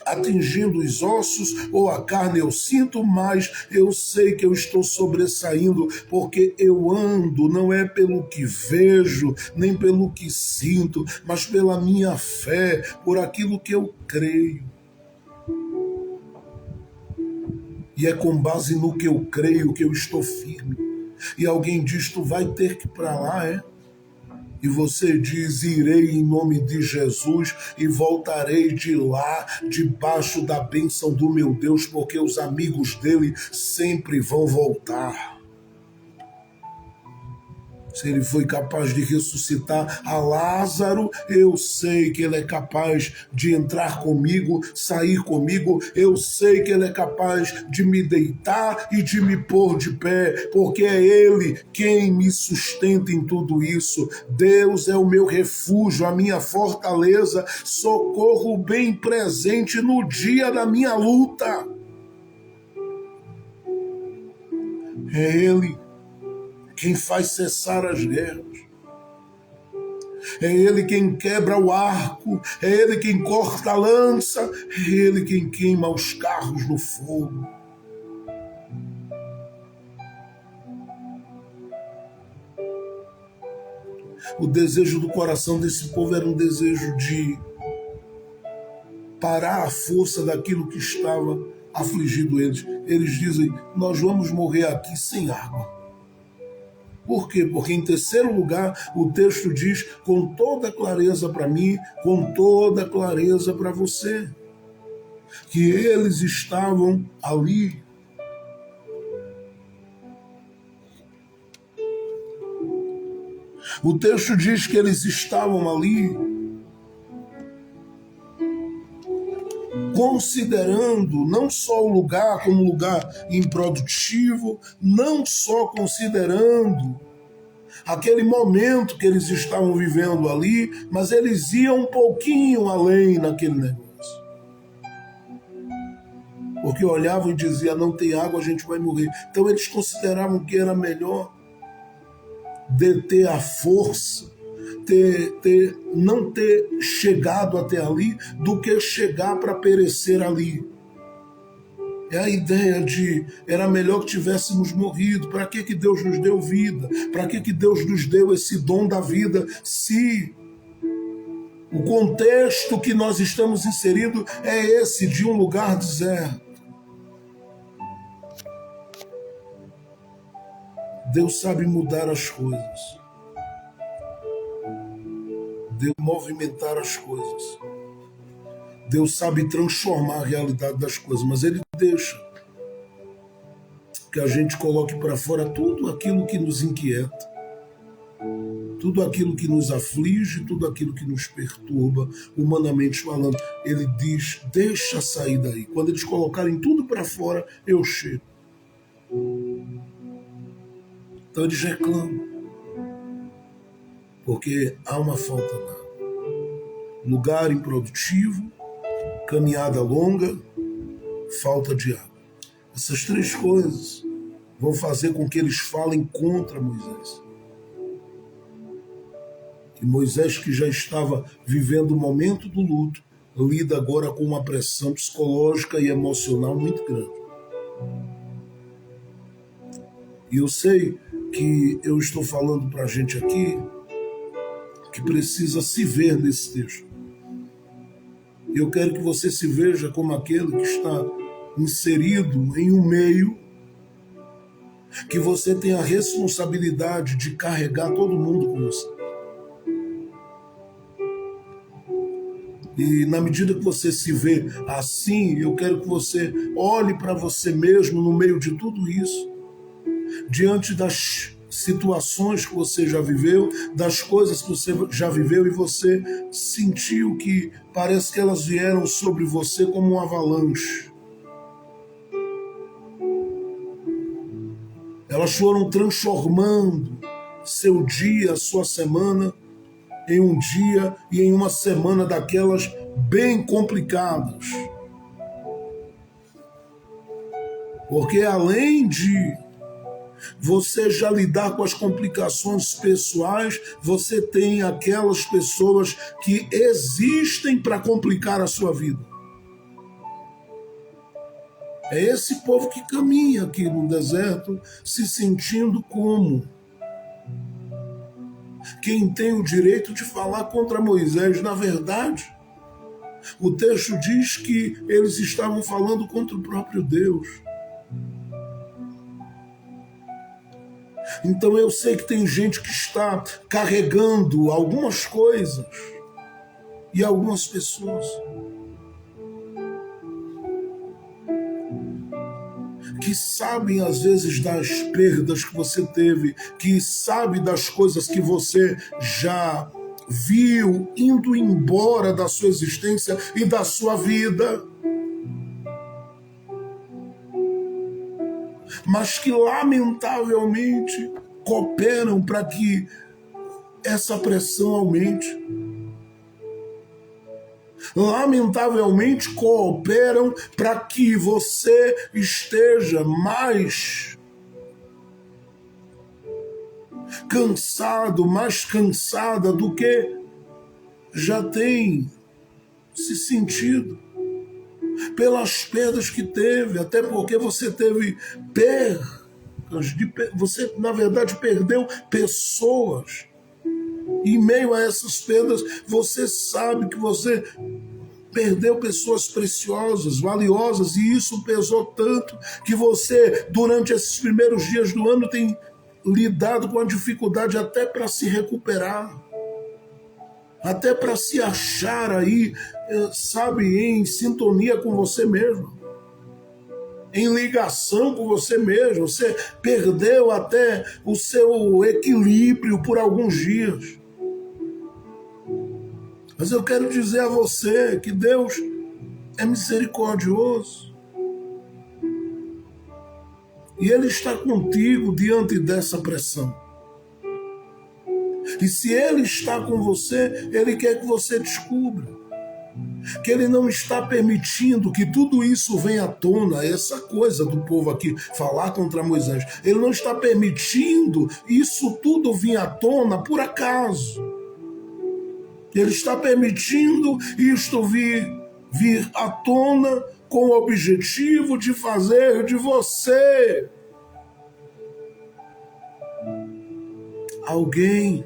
atingindo os ossos ou a carne eu sinto, mas eu sei que eu estou sobressaindo porque eu ando, não é pelo que vejo, nem pelo que sinto, mas pela minha fé, por aquilo que eu creio. E é com base no que eu creio que eu estou firme. E alguém diz: tu vai ter que ir para lá, é? E você diz: irei em nome de Jesus e voltarei de lá, debaixo da bênção do meu Deus, porque os amigos dele sempre vão voltar. Se ele foi capaz de ressuscitar a Lázaro, eu sei que ele é capaz de entrar comigo, sair comigo, eu sei que ele é capaz de me deitar e de me pôr de pé, porque é ele quem me sustenta em tudo isso. Deus é o meu refúgio, a minha fortaleza, socorro bem presente no dia da minha luta. É ele quem faz cessar as guerras. É ele quem quebra o arco, é ele quem corta a lança, é ele quem queima os carros no fogo. O desejo do coração desse povo era um desejo de parar a força daquilo que estava afligindo eles. Eles dizem: nós vamos morrer aqui sem água. Por quê? Porque em terceiro lugar, o texto diz com toda clareza para mim, com toda clareza para você, que eles estavam ali. O texto diz que eles estavam ali considerando não só o lugar como um lugar improdutivo, não só considerando aquele momento que eles estavam vivendo ali, mas eles iam um pouquinho além naquele negócio. Porque olhavam e diziam: não tem água, a gente vai morrer. Então eles consideravam que era melhor deter a força, não ter chegado até ali, do que chegar para perecer ali. É a ideia de era melhor que tivéssemos morrido. Para que Deus nos deu vida? Para que Deus nos deu esse dom da vida se o contexto que nós estamos inseridos é esse, de um lugar deserto? Deus sabe mudar as coisas. Deus movimentar as coisas. Deus sabe transformar a realidade das coisas, mas Ele deixa que a gente coloque para fora tudo aquilo que nos inquieta, tudo aquilo que nos aflige, tudo aquilo que nos perturba, humanamente falando. Ele diz, deixa sair daí. Quando eles colocarem tudo para fora, eu chego. Então eles reclamam, porque há uma falta lá. Lugar improdutivo, caminhada longa, falta de água. Essas três coisas vão fazer com que eles falem contra Moisés. E Moisés, que já estava vivendo o momento do luto, lida agora com uma pressão psicológica e emocional muito grande. E eu sei que eu estou falando para a gente aqui que precisa se ver nesse texto. Eu quero que você se veja como aquele que está inserido em um meio que você tem a responsabilidade de carregar todo mundo com você. E na medida que você se vê assim, eu quero que você olhe para você mesmo no meio de tudo isso, diante das situações que você já viveu, das coisas que você já viveu e você sentiu que parece que elas vieram sobre você como um avalanche. Elas foram transformando seu dia, sua semana, em um dia e em uma semana daquelas bem complicadas. Porque além de você já lidar com as complicações pessoais, você tem aquelas pessoas que existem para complicar a sua vida. É esse povo que caminha aqui no deserto se sentindo como quem tem o direito de falar contra Moisés. Na verdade, o texto diz que eles estavam falando contra o próprio Deus. Então eu sei que tem gente que está carregando algumas coisas e algumas pessoas que sabem às vezes das perdas que você teve, que sabe das coisas que você já viu indo embora da sua existência e da sua vida, mas que lamentavelmente cooperam para que essa pressão aumente. Lamentavelmente cooperam para que você esteja mais cansado, mais cansada do que já tem se sentido pelas perdas que teve, até porque você teve perdas, você na verdade perdeu pessoas. Em meio a essas perdas, você sabe que você perdeu pessoas preciosas, valiosas, e isso pesou tanto que você, durante esses primeiros dias do ano, tem lidado com a dificuldade até para se recuperar, até para se achar aí, sabe, em sintonia com você mesmo, em ligação com você mesmo. Você perdeu até o seu equilíbrio por alguns dias. Mas eu quero dizer a você que Deus é misericordioso. E Ele está contigo diante dessa pressão. E se Ele está com você, Ele quer que você descubra que Ele não está permitindo que tudo isso venha à tona, essa coisa do povo aqui falar contra Moisés. Ele não está permitindo isso tudo vir à tona por acaso. Ele está permitindo isto vir à tona com o objetivo de fazer de você alguém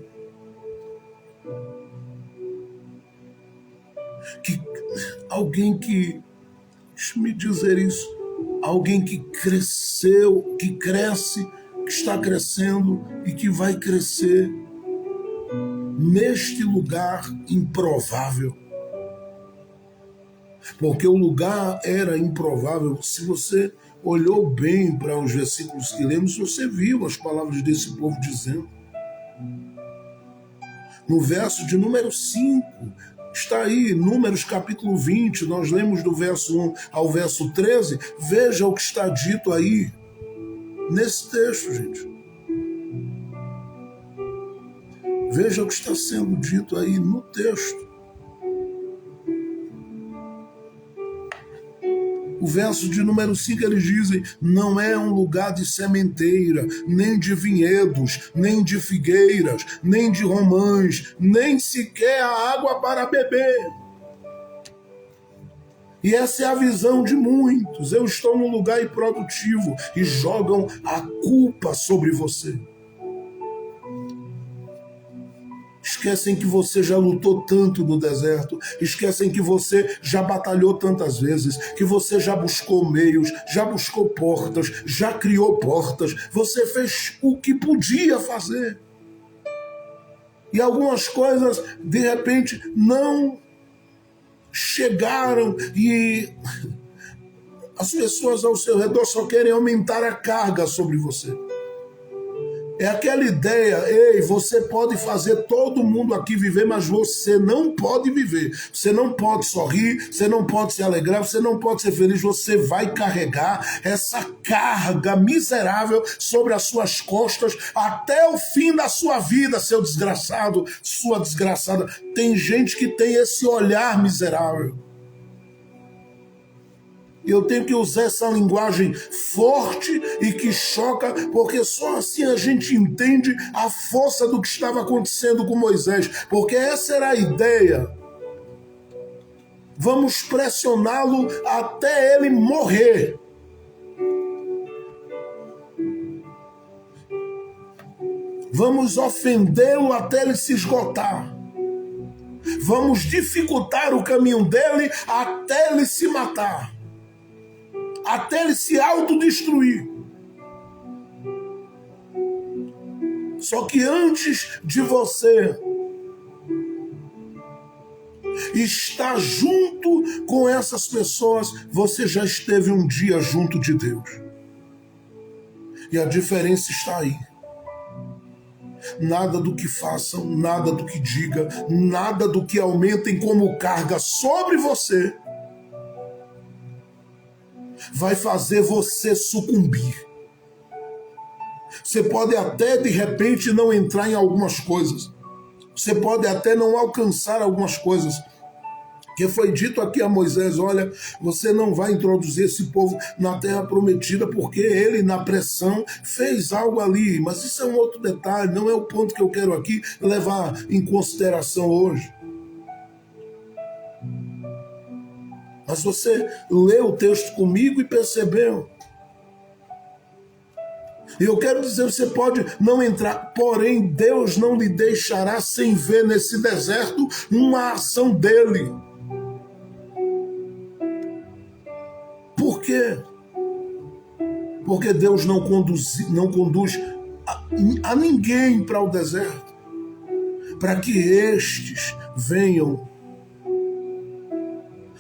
que, deixa-me dizer isso, alguém que cresceu, que cresce, que está crescendo e que vai crescer. neste lugar improvável. Porque o lugar era improvável. Se você olhou bem para os versículos que lemos, você viu as palavras desse povo dizendo. No verso de número 5, está aí, Números capítulo 20, nós lemos do verso 1 ao verso 13, veja o que está dito aí, nesse texto, gente. Veja o que está sendo dito aí no texto. O verso de número 5, eles dizem: não é um lugar de sementeira, nem de vinhedos, nem de figueiras, nem de romãs, nem sequer a água para beber. E essa é a visão de muitos. Eu estou num lugar improdutivo e jogam a culpa sobre você. Esquecem que você já lutou tanto no deserto, esquecem que você já batalhou tantas vezes, que você já buscou meios, já buscou portas, já criou portas, você fez o que podia fazer. E algumas coisas, de repente, não chegaram e as pessoas ao seu redor só querem aumentar a carga sobre você. É aquela ideia, ei, você pode fazer todo mundo aqui viver, mas você não pode viver. Você não pode sorrir, você não pode se alegrar, você não pode ser feliz. Você vai carregar essa carga miserável sobre as suas costas até o fim da sua vida, seu desgraçado, sua desgraçada. Tem gente que tem esse olhar miserável. Eu tenho que usar essa linguagem forte e que choca, porque só assim a gente entende a força do que estava acontecendo com Moisés, porque essa era a ideia. Vamos pressioná-lo até ele morrer. Vamos ofendê-lo até ele se esgotar. Vamos dificultar o caminho dele até ele se matar. Até ele se autodestruir. Só que antes de você estar junto com essas pessoas, você já esteve um dia junto de Deus. E a diferença está aí. Nada do que façam, nada do que diga, nada do que aumentem como carga sobre você vai fazer você sucumbir. Você pode até, de repente, não entrar em algumas coisas. Você pode até não alcançar algumas coisas. Que foi dito aqui a Moisés, olha, você não vai introduzir esse povo na terra prometida, porque ele, na pressão, fez algo ali. Mas isso é um outro detalhe, não é o ponto que eu quero aqui levar em consideração hoje. Mas você leu o texto comigo e percebeu. E eu quero dizer, você pode não entrar, porém Deus não lhe deixará sem ver nesse deserto uma ação dele. Por quê? Porque Deus não conduz a ninguém para o deserto, para que estes venham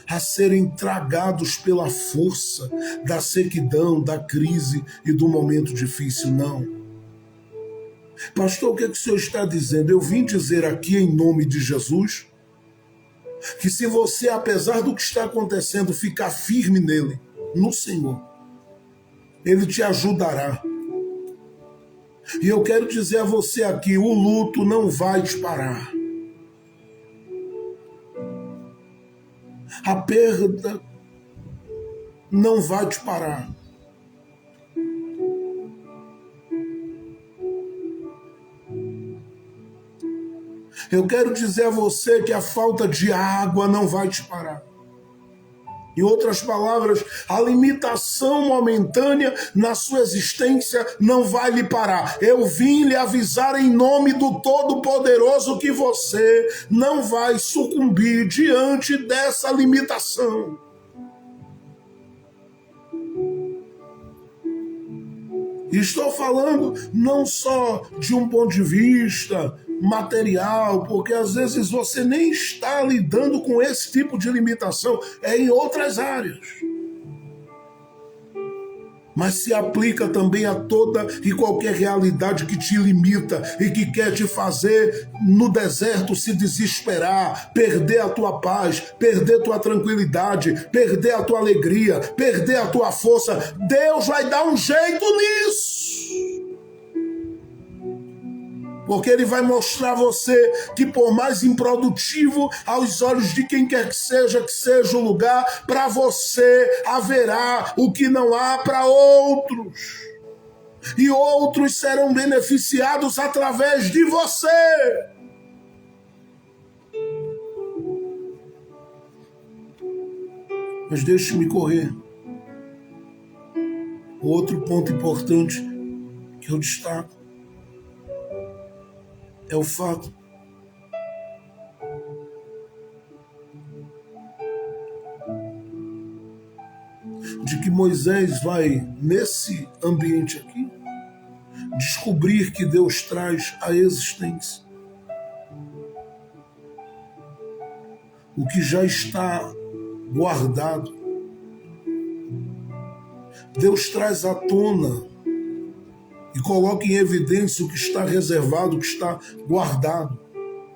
a serem tragados pela força da sequidão, da crise e do momento difícil, não. Pastor, o que o senhor está dizendo? Eu vim dizer aqui em nome de Jesus que se você, apesar do que está acontecendo, ficar firme nele, no Senhor, ele te ajudará. E eu quero dizer a você aqui, o luto não vai te parar. A perda não vai te parar. Eu quero dizer a você que a falta de água não vai te parar. Em outras palavras, a limitação momentânea na sua existência não vai lhe parar. Eu vim lhe avisar em nome do Todo-Poderoso que você não vai sucumbir diante dessa limitação. Estou falando não só de um ponto de vista material, porque às vezes você nem está lidando com esse tipo de limitação, é em outras áreas. Mas se aplica também a toda e qualquer realidade que te limita e que quer te fazer no deserto se desesperar, perder a tua paz, perder tua tranquilidade, perder a tua alegria, perder a tua força. Deus vai dar um jeito nisso. Porque Ele vai mostrar a você que por mais improdutivo aos olhos de quem quer que seja o lugar, para você haverá o que não há para outros. E outros serão beneficiados através de você. Mas deixe-me correr. Outro ponto importante que eu destaco é o fato de que Moisés vai, nesse ambiente aqui, descobrir que Deus traz à existência o que já está guardado. Deus traz à tona e coloca em evidência o que está reservado, o que está guardado.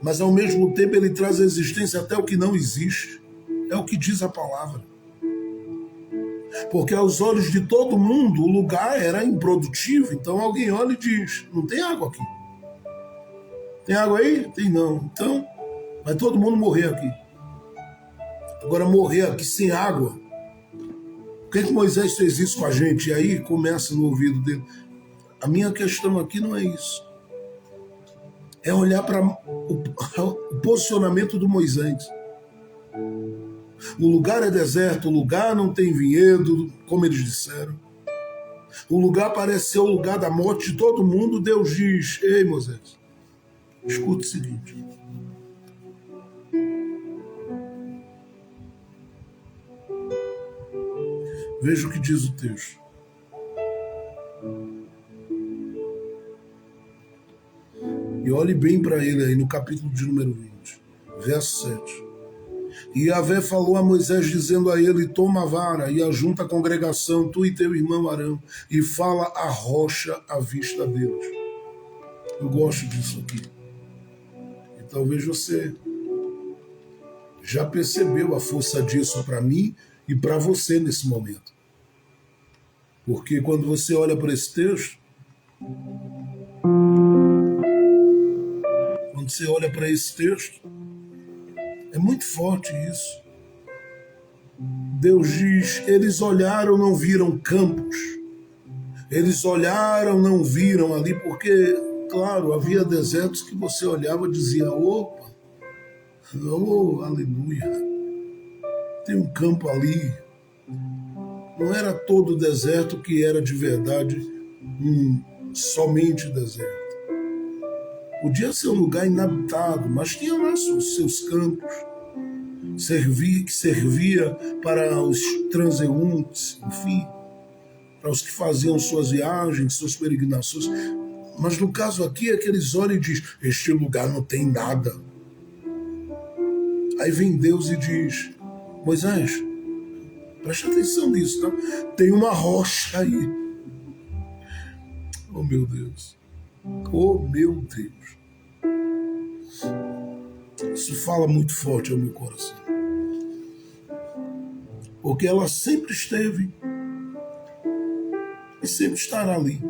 Mas ao mesmo tempo Ele traz à existência até o que não existe. É o que diz a palavra. Porque aos olhos de todo mundo o lugar era improdutivo. Então alguém olha e diz, não tem água aqui. Tem água aí? Tem não. Então vai todo mundo morrer aqui. Agora morrer aqui sem água. Por que Moisés fez isso com a gente? E aí começa no ouvido dele. A minha questão aqui não é isso. É olhar para o posicionamento do Moisés. O lugar é deserto, o lugar não tem vinhedo, como eles disseram. O lugar parece ser o lugar da morte de todo mundo. Deus diz, ei Moisés, escuta o seguinte. Veja o que diz o texto. E olhe bem para ele aí no capítulo de número 20, verso 7. E Yahvé falou a Moisés, dizendo a ele, toma a vara e ajunta a congregação, tu e teu irmão Arão, e fala a rocha à vista deles. Eu gosto disso aqui. E talvez você já percebeu a força disso para mim e para você nesse momento. Porque quando você olha para esse texto, é muito forte isso. Deus diz, eles olharam, não viram campos. Eles olharam, não viram ali, porque, claro, havia desertos que você olhava e dizia, opa, oh, aleluia, tem um campo ali. Não era todo deserto que era de verdade somente deserto. Podia ser um lugar inabitado, mas tinha lá os seus campos, que servia para os transeuntes, enfim, para os que faziam suas viagens, suas peregrinações. Mas no caso aqui é que eles olham e dizem, este lugar não tem nada. Aí vem Deus e diz, Moisés, preste atenção nisso, tá? Tem uma rocha aí. Oh meu Deus. Oh meu Deus. Isso fala muito forte ao meu coração. Porque ela sempre esteve e sempre estará ali.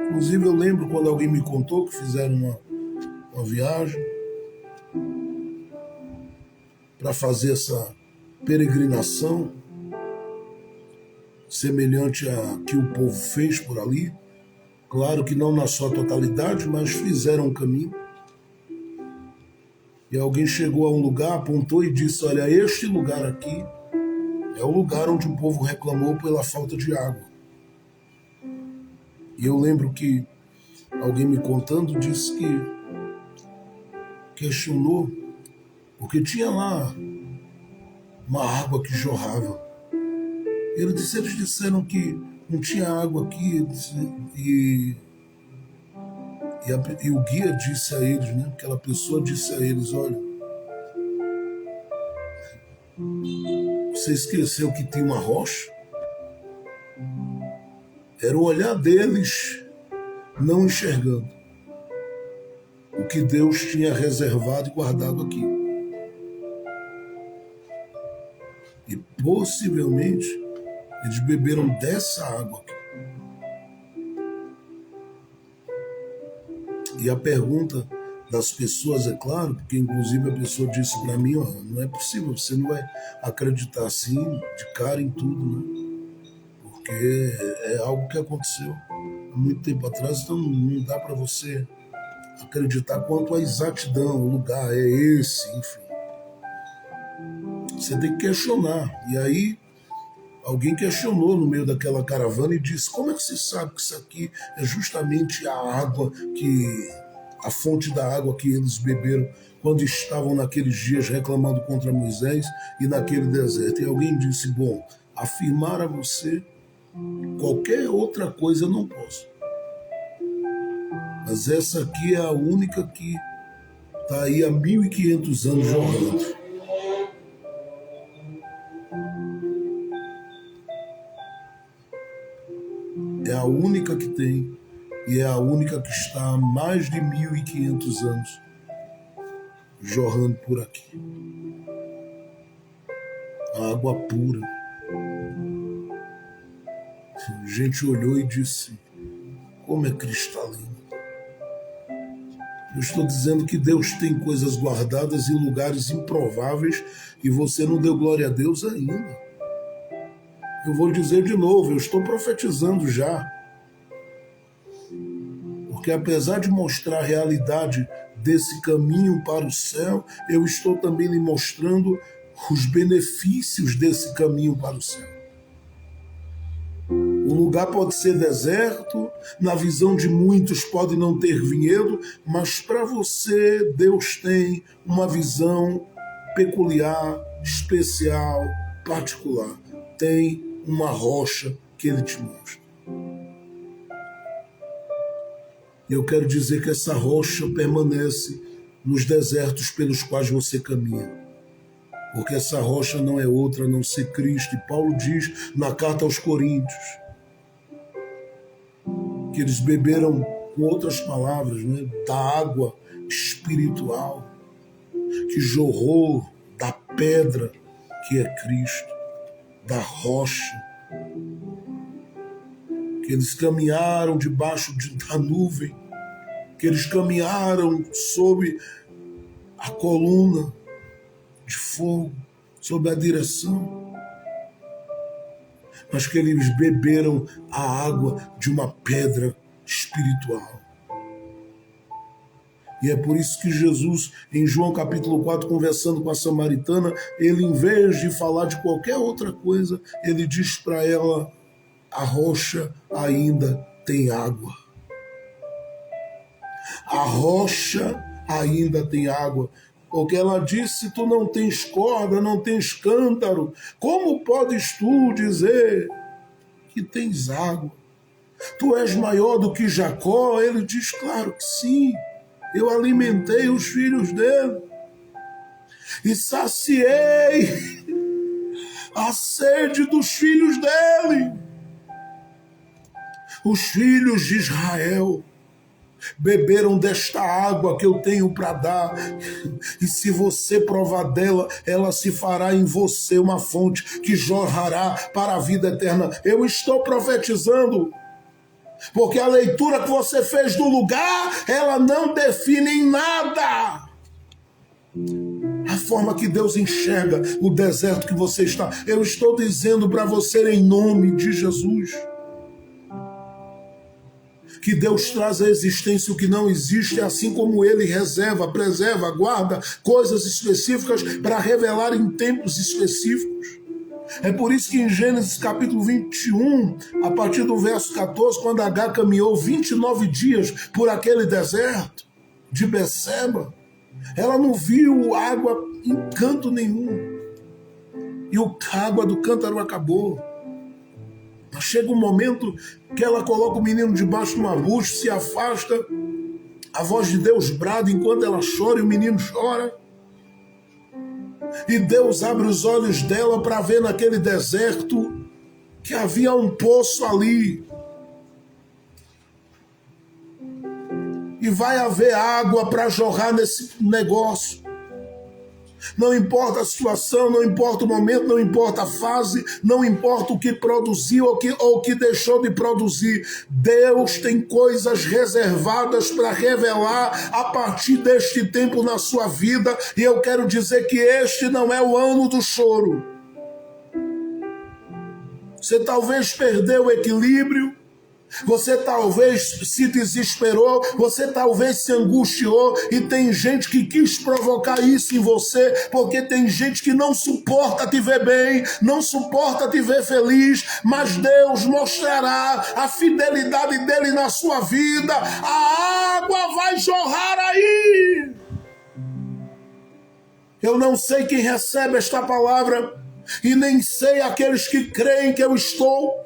Inclusive eu lembro quando alguém me contou que fizeram uma viagem para fazer essa peregrinação semelhante a que o povo fez por ali. Claro que não na sua totalidade, mas fizeram um caminho. E alguém chegou a um lugar, apontou e disse, olha, este lugar aqui é o lugar onde o povo reclamou pela falta de água. E eu lembro que alguém me contando disse que questionou, porque tinha lá uma água que jorrava. Eles disseram que não tinha água aqui. E o guia disse a eles, né? Aquela pessoa disse a eles, olha, você esqueceu que tinha uma rocha? Era o olhar deles não enxergando o que Deus tinha reservado e guardado aqui. E possivelmente eles beberam dessa água aqui. E a pergunta das pessoas, é claro, porque inclusive a pessoa disse para mim, ó, não é possível, você não vai acreditar assim de cara em tudo, né? Porque é algo que aconteceu há muito tempo atrás, então não dá para você acreditar quanto à exatidão, o lugar é esse, enfim. Você tem que questionar. E aí alguém questionou no meio daquela caravana e disse, como é que você sabe que isso aqui é justamente a água a fonte da água que eles beberam quando estavam naqueles dias reclamando contra Moisés e naquele deserto? E alguém disse, bom, afirmar a você qualquer outra coisa eu não posso. Mas essa aqui é a única que está aí há 1.500 anos jorrando. É a única que tem e é a única que está há mais de 1.500 anos jorrando por aqui. A água pura. A gente olhou e disse, como é cristalino. Eu estou dizendo que Deus tem coisas guardadas em lugares improváveis e você não deu glória a Deus ainda. Eu vou dizer de novo, eu estou profetizando já. Porque apesar de mostrar a realidade desse caminho para o céu, eu estou também lhe mostrando os benefícios desse caminho para o céu. O lugar pode ser deserto, na visão de muitos pode não ter vinhedo, mas para você Deus tem uma visão peculiar, especial, particular. Tem uma rocha que Ele te mostra. E eu quero dizer que essa rocha permanece nos desertos pelos quais você caminha. Porque essa rocha não é outra a não ser Cristo. E Paulo diz na carta aos Coríntios que eles beberam, com outras palavras, né, da água espiritual que jorrou da pedra que é Cristo, da rocha. Que eles caminharam debaixo da nuvem, que eles caminharam sob a coluna de fogo, sob a direção, mas que eles beberam a água de uma pedra espiritual. E é por isso que Jesus, em João capítulo 4, conversando com a samaritana, ele, em vez de falar de qualquer outra coisa, ele diz para ela, a rocha ainda tem água. A rocha ainda tem água. Porque ela disse, tu não tens corda, não tens cântaro. Como podes tu dizer que tens água? Tu és maior do que Jacó? Ele diz, claro que sim. Eu alimentei os filhos dele. E saciei a sede dos filhos dele. Os filhos de Israel beberam desta água que eu tenho para dar, e se você provar dela, ela se fará em você uma fonte que jorrará para a vida eterna. Eu estou profetizando, porque a leitura que você fez do lugar, ela não define em nada a forma que Deus enxerga o deserto que você está. Eu estou dizendo para você em nome de Jesus que Deus traz à existência o que não existe, assim como Ele reserva, preserva, guarda coisas específicas para revelar em tempos específicos. É por isso que em Gênesis capítulo 21, a partir do verso 14, quando Agar caminhou 29 dias por aquele deserto de Beceba, ela não viu água em canto nenhum. E a água do cântaro acabou. Mas chega um momento que ela coloca o menino debaixo de um arbusto, se afasta, a voz de Deus brada enquanto ela chora e o menino chora. E Deus abre os olhos dela para ver naquele deserto que havia um poço ali. E vai haver água para jorrar nesse negócio. Não importa a situação, não importa o momento, não importa a fase, não importa o que produziu ou o que deixou de produzir. Deus tem coisas reservadas para revelar a partir deste tempo na sua vida. E eu quero dizer que este não é o ano do choro. Você talvez perdeu o equilíbrio. Você talvez se desesperou, você talvez se angustiou, e tem gente que quis provocar isso em você, porque tem gente que não suporta te ver bem, não suporta te ver feliz, mas Deus mostrará a fidelidade dele na sua vida. A água vai jorrar aí. Eu não sei quem recebe esta palavra, e nem sei aqueles que creem que eu estou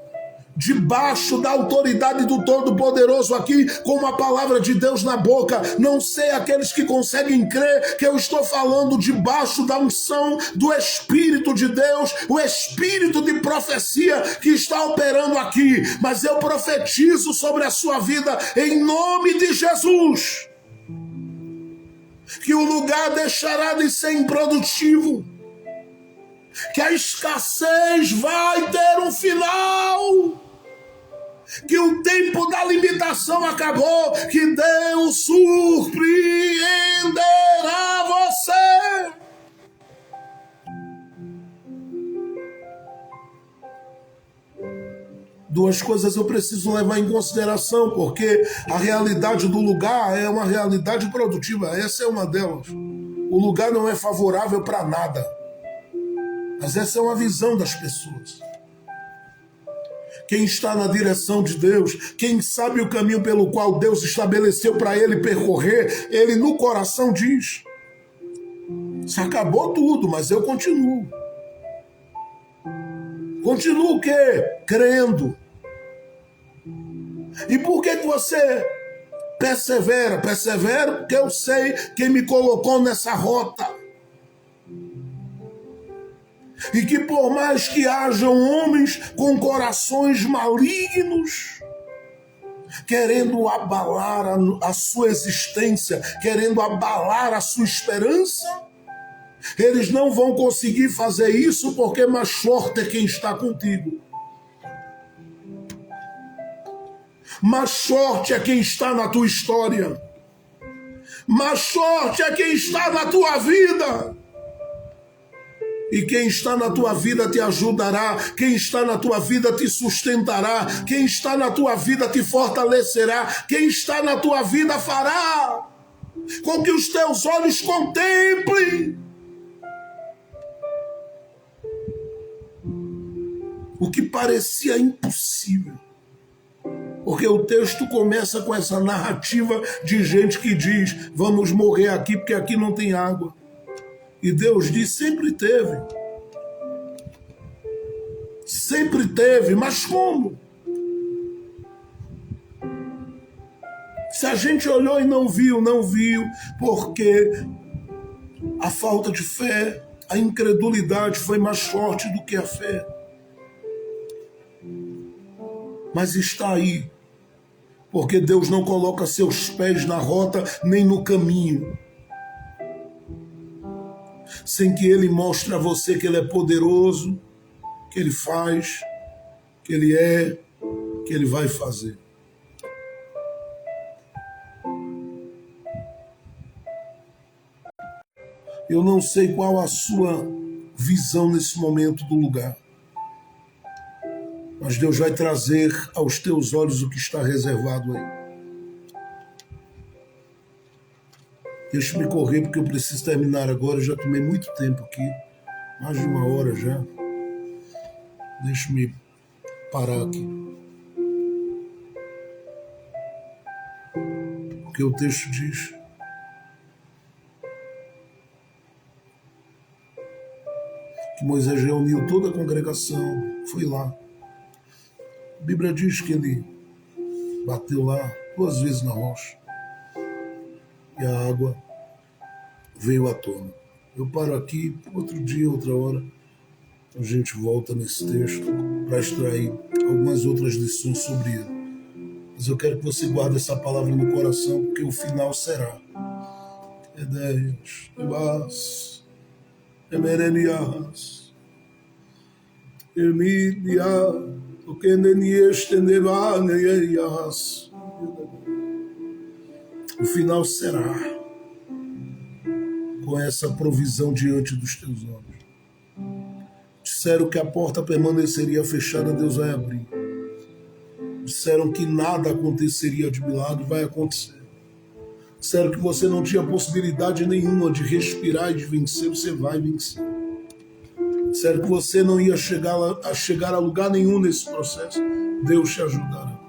debaixo da autoridade do Todo-Poderoso aqui, com uma palavra de Deus na boca. Não sei aqueles que conseguem crer que eu estou falando debaixo da unção do Espírito de Deus, o Espírito de profecia que está operando aqui. Mas eu profetizo sobre a sua vida, em nome de Jesus, que o lugar deixará de ser improdutivo, que a escassez vai ter um final, que o tempo da limitação acabou, que Deus surpreenderá você. Duas coisas eu preciso levar em consideração, porque a realidade do lugar é uma realidade produtiva, essa é uma delas. O lugar não é favorável para nada, mas essa é uma visão das pessoas. Quem está na direção de Deus, quem sabe o caminho pelo qual Deus estabeleceu para ele percorrer, ele no coração diz: se acabou tudo, mas eu continuo. Continuo o quê? Crendo. E por que você persevera? Persevero porque eu sei quem me colocou nessa rota. E que por mais que hajam homens com corações malignos, querendo abalar a sua existência, querendo abalar a sua esperança, eles não vão conseguir fazer isso, porque mais forte é quem está contigo. Mais forte é quem está na tua história. Mais forte é quem está na tua vida. E quem está na tua vida te ajudará, quem está na tua vida te sustentará, quem está na tua vida te fortalecerá, quem está na tua vida fará com que os teus olhos contemplem o que parecia impossível. Porque o texto começa com essa narrativa de gente que diz: vamos morrer aqui porque aqui não tem água. E Deus diz: sempre teve. Sempre teve, mas como? Se a gente olhou e não viu, porque a falta de fé, a incredulidade foi mais forte do que a fé. Mas está aí, porque Deus não coloca seus pés na rota nem no caminho sem que Ele mostre a você que Ele é poderoso, que Ele faz, que Ele é, que Ele vai fazer. Eu não sei qual a sua visão nesse momento do lugar, mas Deus vai trazer aos teus olhos o que está reservado aí. Deixa-me correr, porque eu preciso terminar agora. Eu já tomei muito tempo aqui, mais de 1 hora já. Deixa-me parar aqui. Porque o texto diz: que Moisés reuniu toda a congregação, foi lá. A Bíblia diz que ele bateu lá 2 vezes na rocha e a água veio à tona. Eu paro aqui, outro dia, outra hora, a gente volta nesse texto para extrair algumas outras lições sobre ele. Mas eu quero que você guarde essa palavra no coração, porque o final será. Edeias, Ebas, Emerenias, Emidia, Okeneniestenebaneias. O final será com essa provisão diante dos teus olhos. Disseram que a porta permaneceria fechada, Deus vai abrir. Disseram que nada aconteceria de milagre, vai acontecer. Disseram que você não tinha possibilidade nenhuma de respirar e de vencer, você vai vencer. Disseram que você não ia chegar a lugar nenhum nesse processo, Deus te ajudará.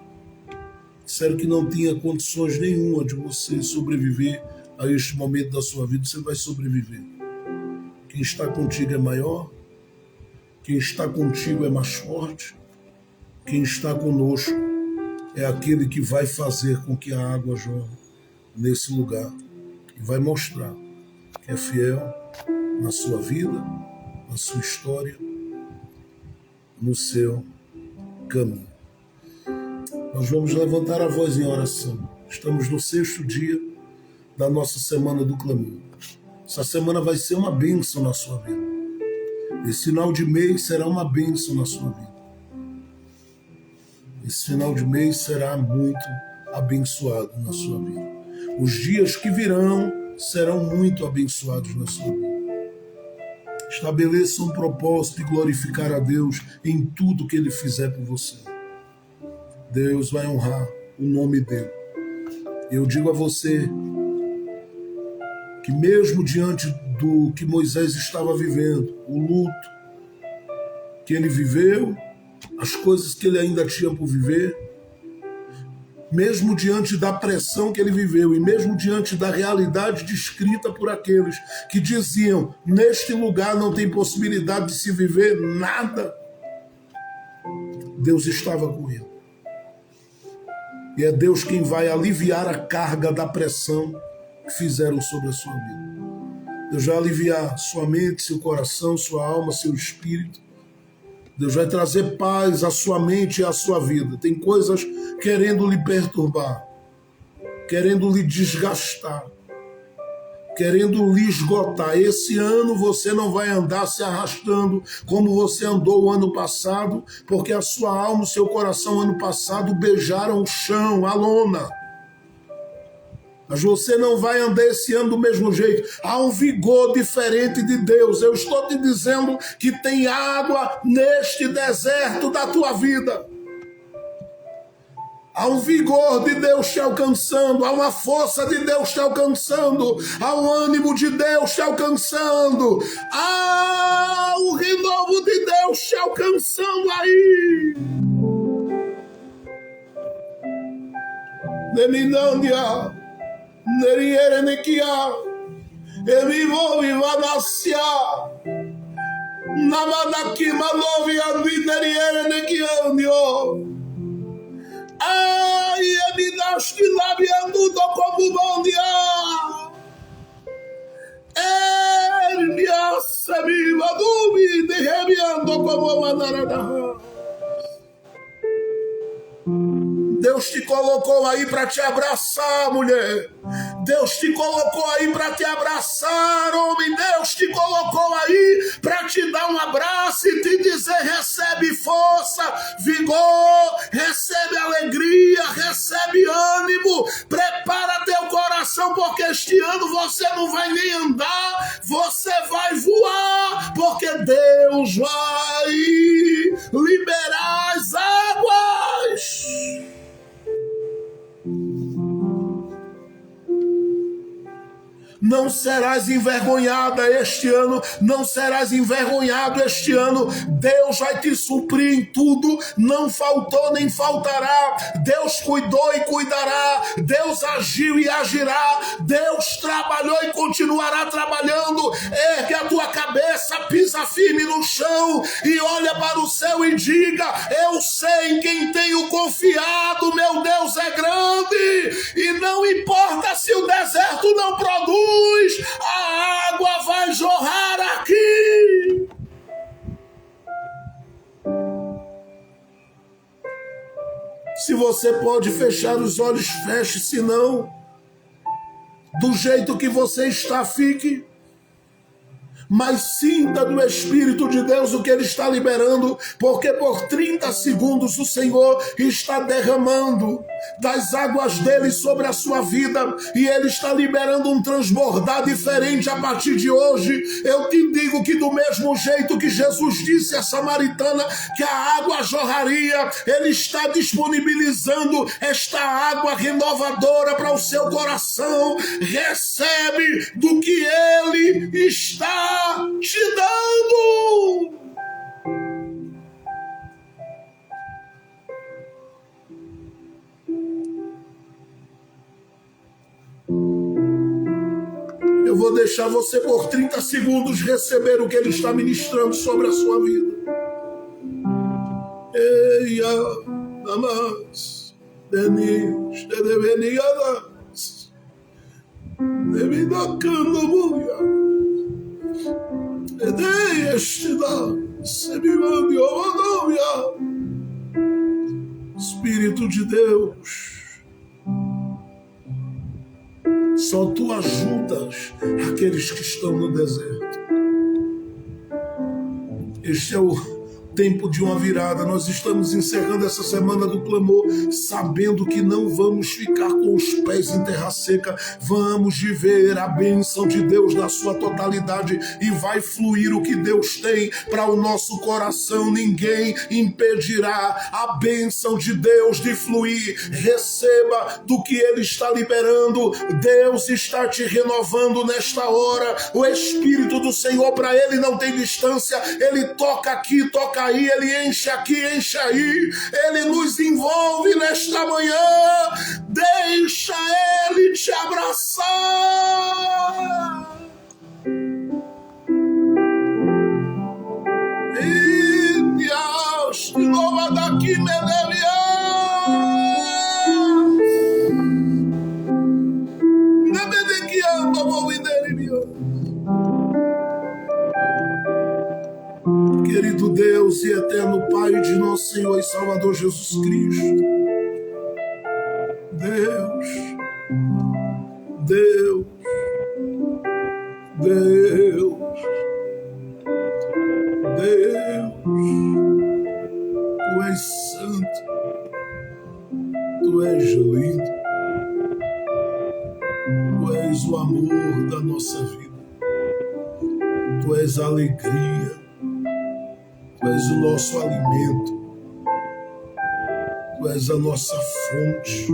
Disseram que não tinha condições nenhuma de você sobreviver a este momento da sua vida, você vai sobreviver. Quem está contigo é maior, quem está contigo é mais forte, quem está conosco é aquele que vai fazer com que a água jorre nesse lugar e vai mostrar que é fiel na sua vida, na sua história, no seu caminho. Nós vamos levantar a voz em oração. Estamos no 6º dia da nossa semana do clamor. Essa semana vai ser uma bênção na sua vida. Esse final de mês será uma bênção na sua vida. Esse final de mês será muito abençoado na sua vida. Os dias que virão serão muito abençoados na sua vida. Estabeleça um propósito de glorificar a Deus em tudo que Ele fizer por você. Deus vai honrar o nome dEle. Eu digo a você que mesmo diante do que Moisés estava vivendo, o luto que ele viveu, as coisas que ele ainda tinha por viver, mesmo diante da pressão que ele viveu e mesmo diante da realidade descrita por aqueles que diziam, neste lugar não tem possibilidade de se viver nada, Deus estava com ele. E é Deus quem vai aliviar a carga da pressão que fizeram sobre a sua vida. Deus vai aliviar sua mente, seu coração, sua alma, seu espírito. Deus vai trazer paz à sua mente e à sua vida. Tem coisas querendo lhe perturbar, querendo lhe desgastar, querendo lhe esgotar. Esse ano você não vai andar se arrastando como você andou o ano passado, porque a sua alma e o seu coração ano passado beijaram o chão, a lona. Mas você não vai andar esse ano do mesmo jeito. Há um vigor diferente de Deus. Eu estou te dizendo que tem água neste deserto da tua vida. Há um vigor de Deus te alcançando, há uma força de Deus te alcançando, há um ânimo de Deus te alcançando, há o renovo de Deus te alcançando aí. Neminândia, Nerierenekia, Emivo Vivanacia, Namadaki Malovi Andi Nerierenekiandio. Ai, eminas que labiando do comumandia. Elia semiva dubi de remiando como mandarada. Deus te colocou aí para te abraçar, mulher. Deus te colocou aí para te abraçar, homem. Deus te colocou aí para te dar um abraço e te dizer: recebe força, vigor, recebe alegria, recebe ânimo. Prepara teu coração, porque este ano você não vai nem andar, você vai voar, porque Deus vai liberar as águas. Não serás envergonhada este ano, não serás envergonhado este ano. Deus vai te suprir em tudo, não faltou nem faltará. Deus cuidou e cuidará, Deus agiu e agirá, Deus trabalhou e continuará trabalhando. Ergue a tua cabeça, pisa firme no chão e olha para o céu e diga: eu sei em quem tenho confiado, meu Deus é grande, e não importa se o deserto não produz, a água vai jorrar aqui. Se você pode fechar os olhos, feche. Se não, do jeito que você está, fique. Mas sinta do Espírito de Deus o que Ele está liberando, porque por 30 segundos o Senhor está derramando das águas dele sobre a sua vida, e Ele está liberando um transbordar diferente a partir de hoje. Eu te digo que do mesmo jeito que Jesus disse à samaritana que a água jorraria, Ele está disponibilizando esta água renovadora para o seu coração. Recebe do que Ele está te dando. Eu vou deixar você por 30 segundos receber o que Ele está ministrando sobre a sua vida. Eia, namas, denis, dedeveniadas, devidacando mulher. Espírito de Deus, só Tu ajudas aqueles que estão no deserto. Este é o tempo de uma virada. Nós estamos encerrando essa semana do clamor, sabendo que não vamos ficar com os pés em terra seca. Vamos viver a bênção de Deus na sua totalidade, e vai fluir o que Deus tem para o nosso coração. Ninguém impedirá a bênção de Deus de fluir. Receba do que Ele está liberando. Deus está te renovando nesta hora. O Espírito do Senhor, para Ele não tem distância. Ele toca aqui, toca aí, Ele enche aqui, enche aí. Ele nos envolve nesta manhã. Deixa Ele te abraçar. E Deus, nova daqui, Medelia. Querido Deus e eterno Pai de nosso Senhor e Salvador Jesus Cristo, Deus, Deus, Deus, Deus, Tu és santo, Tu és lindo, Tu és o amor da nossa vida, Tu és a alegria, Tu és o nosso alimento, Tu és a nossa fonte.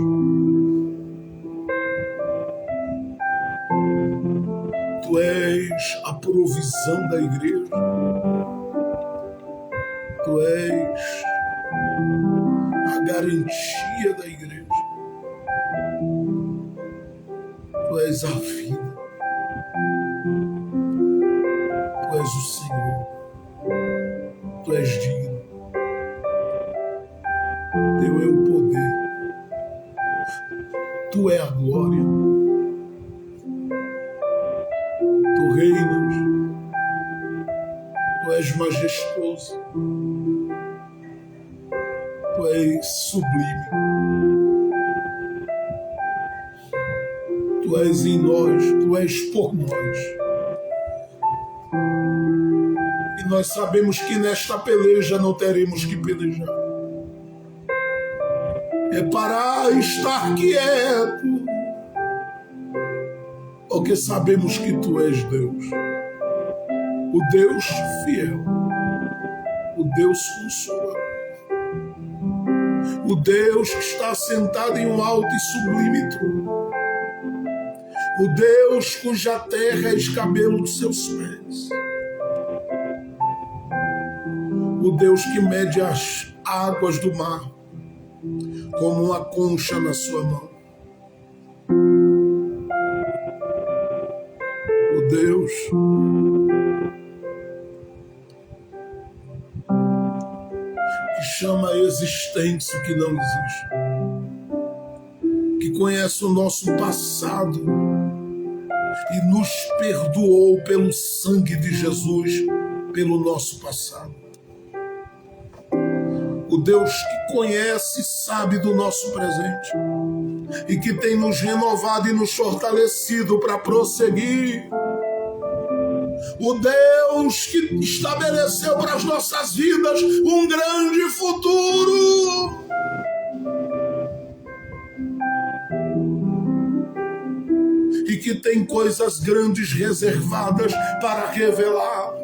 Tu és a provisão da igreja. Tu és a garantia da igreja. Tu és a vida. Tu és o Senhor. Tu és digno. Teu é o poder. Tu é a glória. Tu reinas. Tu és majestoso. Tu és sublime. Tu és em nós. Tu és por nós. E nós sabemos que nesta peleja não teremos que pelejar. É para estar quieto, porque sabemos que Tu és Deus, o Deus fiel, o Deus consolador, o Deus que está sentado em um alto e sublime trono, o Deus cuja terra é escabelo dos seus pés, o Deus que mede as águas do mar como uma concha na sua mão, o Deus que chama a existência o que não existe, que conhece o nosso passado e nos perdoou pelo sangue de Jesus, pelo nosso passado. O Deus que conhece e sabe do nosso presente e que tem nos renovado e nos fortalecido para prosseguir. O Deus que estabeleceu para as nossas vidas um grande futuro. E que tem coisas grandes reservadas para revelar.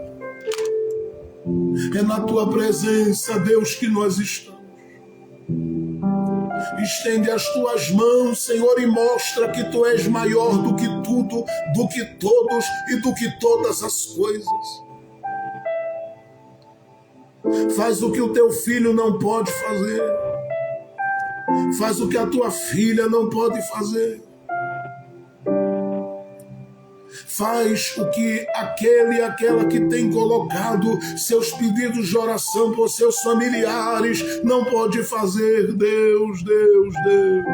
É na tua presença, Deus, que nós estamos. Estende as tuas mãos, Senhor, e mostra que tu és maior do que tudo, do que todos e do que todas as coisas. Faz o que o teu filho não pode fazer. Faz o que a tua filha não pode fazer. Faz o que aquele e aquela que tem colocado seus pedidos de oração por seus familiares não pode fazer. Deus, Deus, Deus.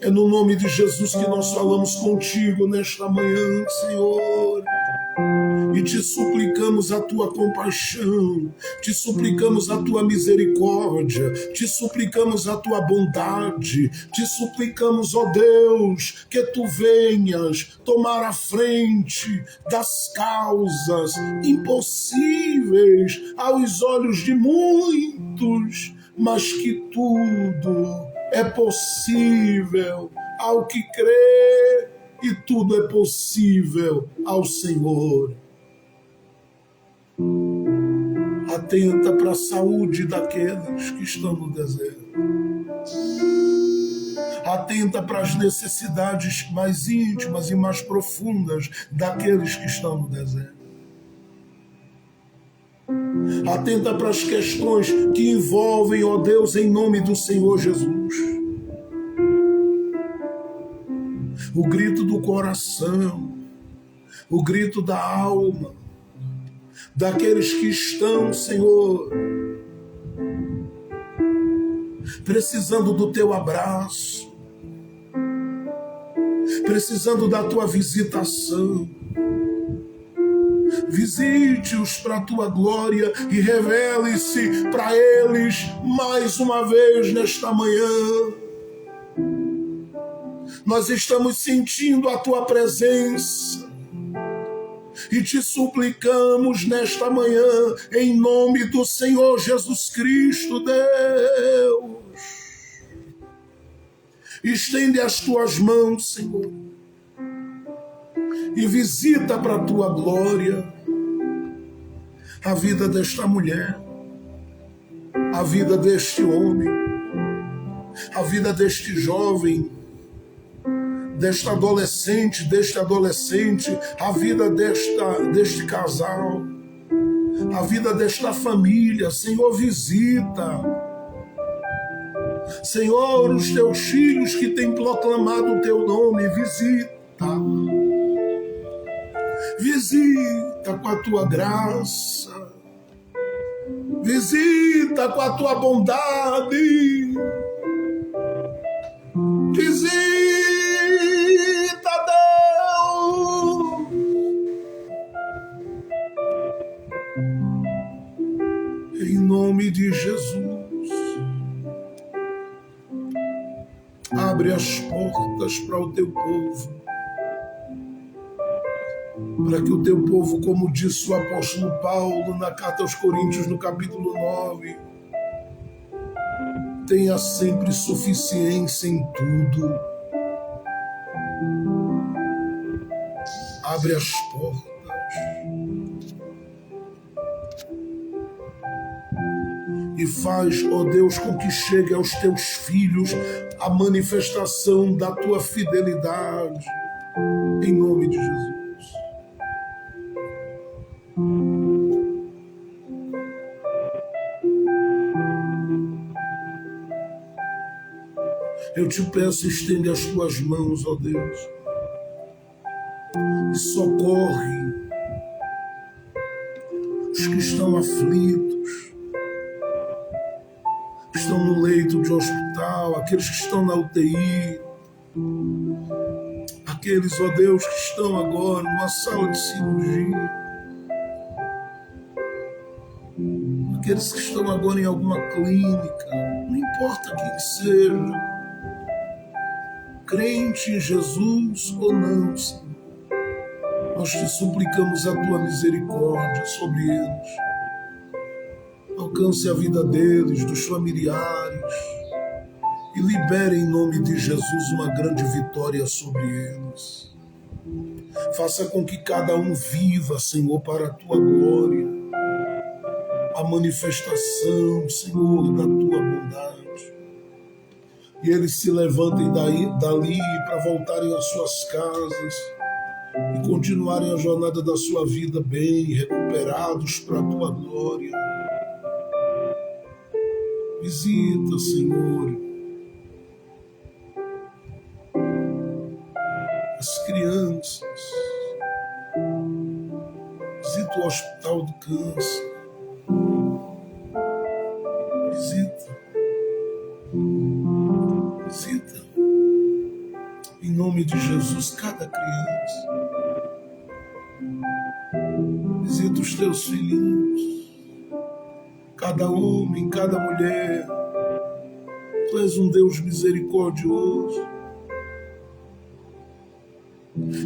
É no nome de Jesus que nós falamos contigo nesta manhã, Senhor. E te suplicamos a tua compaixão, te suplicamos a tua misericórdia, te suplicamos a tua bondade, te suplicamos, ó Deus, que tu venhas tomar a frente das causas impossíveis aos olhos de muitos, mas que tudo é possível ao que crê e tudo é possível ao Senhor. Atenta para a saúde daqueles que estão no deserto. Atenta para as necessidades mais íntimas e mais profundas daqueles que estão no deserto. Atenta para as questões que envolvem, ó Deus, em nome do Senhor Jesus. O grito do coração, o grito da alma, daqueles que estão, Senhor, precisando do teu abraço, precisando da tua visitação. Visite-os para a tua glória e revele-se para eles mais uma vez nesta manhã. Nós estamos sentindo a tua presença e te suplicamos nesta manhã, em nome do Senhor Jesus Cristo, Deus. Estende as tuas mãos, Senhor, e visita para a tua glória a vida desta mulher, a vida deste homem, a vida deste jovem, deste adolescente, a vida deste casal, a vida desta família. Senhor, visita. Senhor, os teus filhos que têm proclamado o teu nome, visita. Visita com a tua graça. Visita com a tua bondade. Visita, Deus. Em nome de Jesus, abre as portas para o teu povo, para que o teu povo, como disse o apóstolo Paulo na carta aos Coríntios, no capítulo 9, tenha sempre suficiência em tudo. Abre as portas e faz, ó Deus, com que chegue aos teus filhos a manifestação da tua fidelidade, em nome de Jesus. Eu te peço, estende as tuas mãos, ó Deus, e socorre os que estão aflitos, que estão no leito de hospital, aqueles que estão na UTI, aqueles, ó Deus, que estão agora numa sala de cirurgia, aqueles que estão agora em alguma clínica, não importa quem seja, crente em Jesus ou não, Senhor, nós te suplicamos a tua misericórdia sobre eles. Alcance a vida deles, dos familiares, e libere em nome de Jesus uma grande vitória sobre eles. Faça com que cada um viva, Senhor, para a tua glória, a manifestação, Senhor, da tua bondade. E eles se levantem dali para voltarem às suas casas e continuarem a jornada da sua vida bem, recuperados para a tua glória. Visita, Senhor, as crianças. Visita o hospital do câncer. Visita. Em nome de Jesus, cada criança. Visita os teus filhinhos, cada homem, cada mulher. Tu és um Deus misericordioso.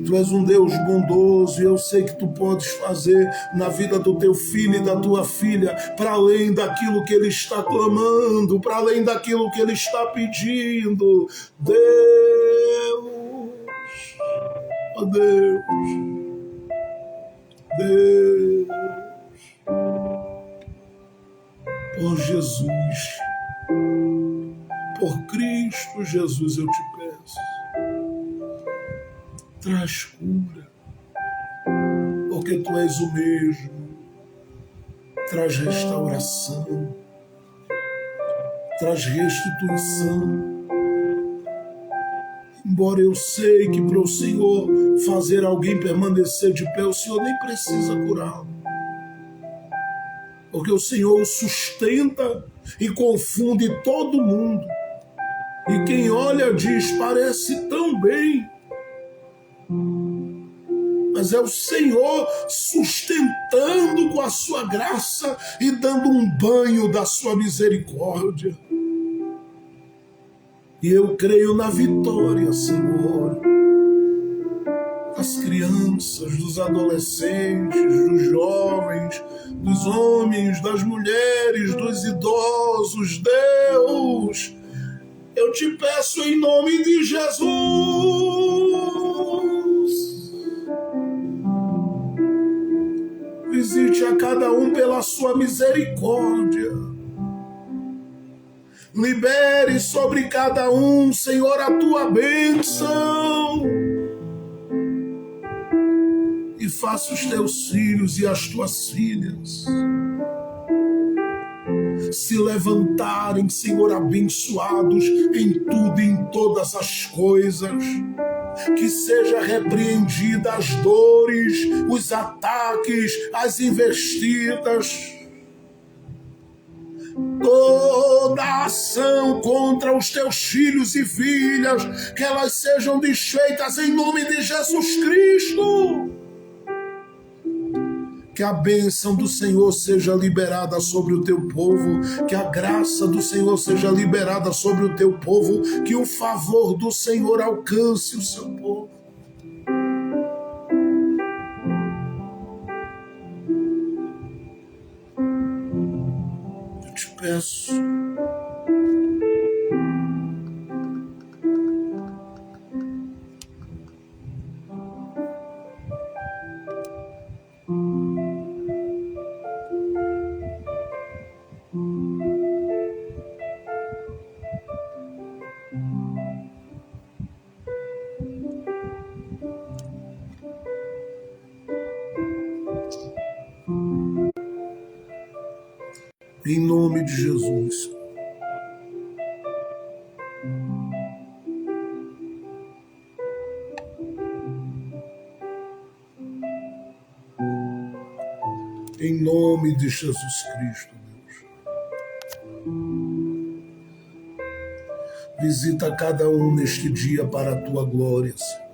Tu és um Deus bondoso e eu sei que tu podes fazer na vida do teu filho e da tua filha, para além daquilo que ele está clamando, para além daquilo que ele está pedindo. Deus, ó Deus, Deus, por Jesus, por Cristo Jesus eu te peço. Traz cura, porque tu és o mesmo. Traz restauração, traz restituição. Embora eu sei que para o Senhor fazer alguém permanecer de pé, o Senhor nem precisa curá-lo. Porque o Senhor o sustenta e confunde todo mundo. E quem olha diz, parece tão bem. Mas é o Senhor sustentando com a sua graça e dando um banho da sua misericórdia. E eu creio na vitória, Senhor, das crianças, dos adolescentes, dos jovens, dos homens, das mulheres, dos idosos. Deus, eu te peço em nome de Jesus. Visite a cada um pela sua misericórdia. Libere sobre cada um, Senhor, a tua bênção. E faça os teus filhos e as tuas filhas se levantarem, Senhor, abençoados em tudo e em todas as coisas. Que seja repreendida as dores, os ataques, as investidas, toda ação contra os teus filhos e filhas, que elas sejam desfeitas em nome de Jesus Cristo. Que a bênção do Senhor seja liberada sobre o teu povo, que a graça do Senhor seja liberada sobre o teu povo, que o favor do Senhor alcance o seu povo. Eu te peço, em nome de Jesus. Em nome de Jesus Cristo, Deus. Visita cada um neste dia para a tua glória, Senhor.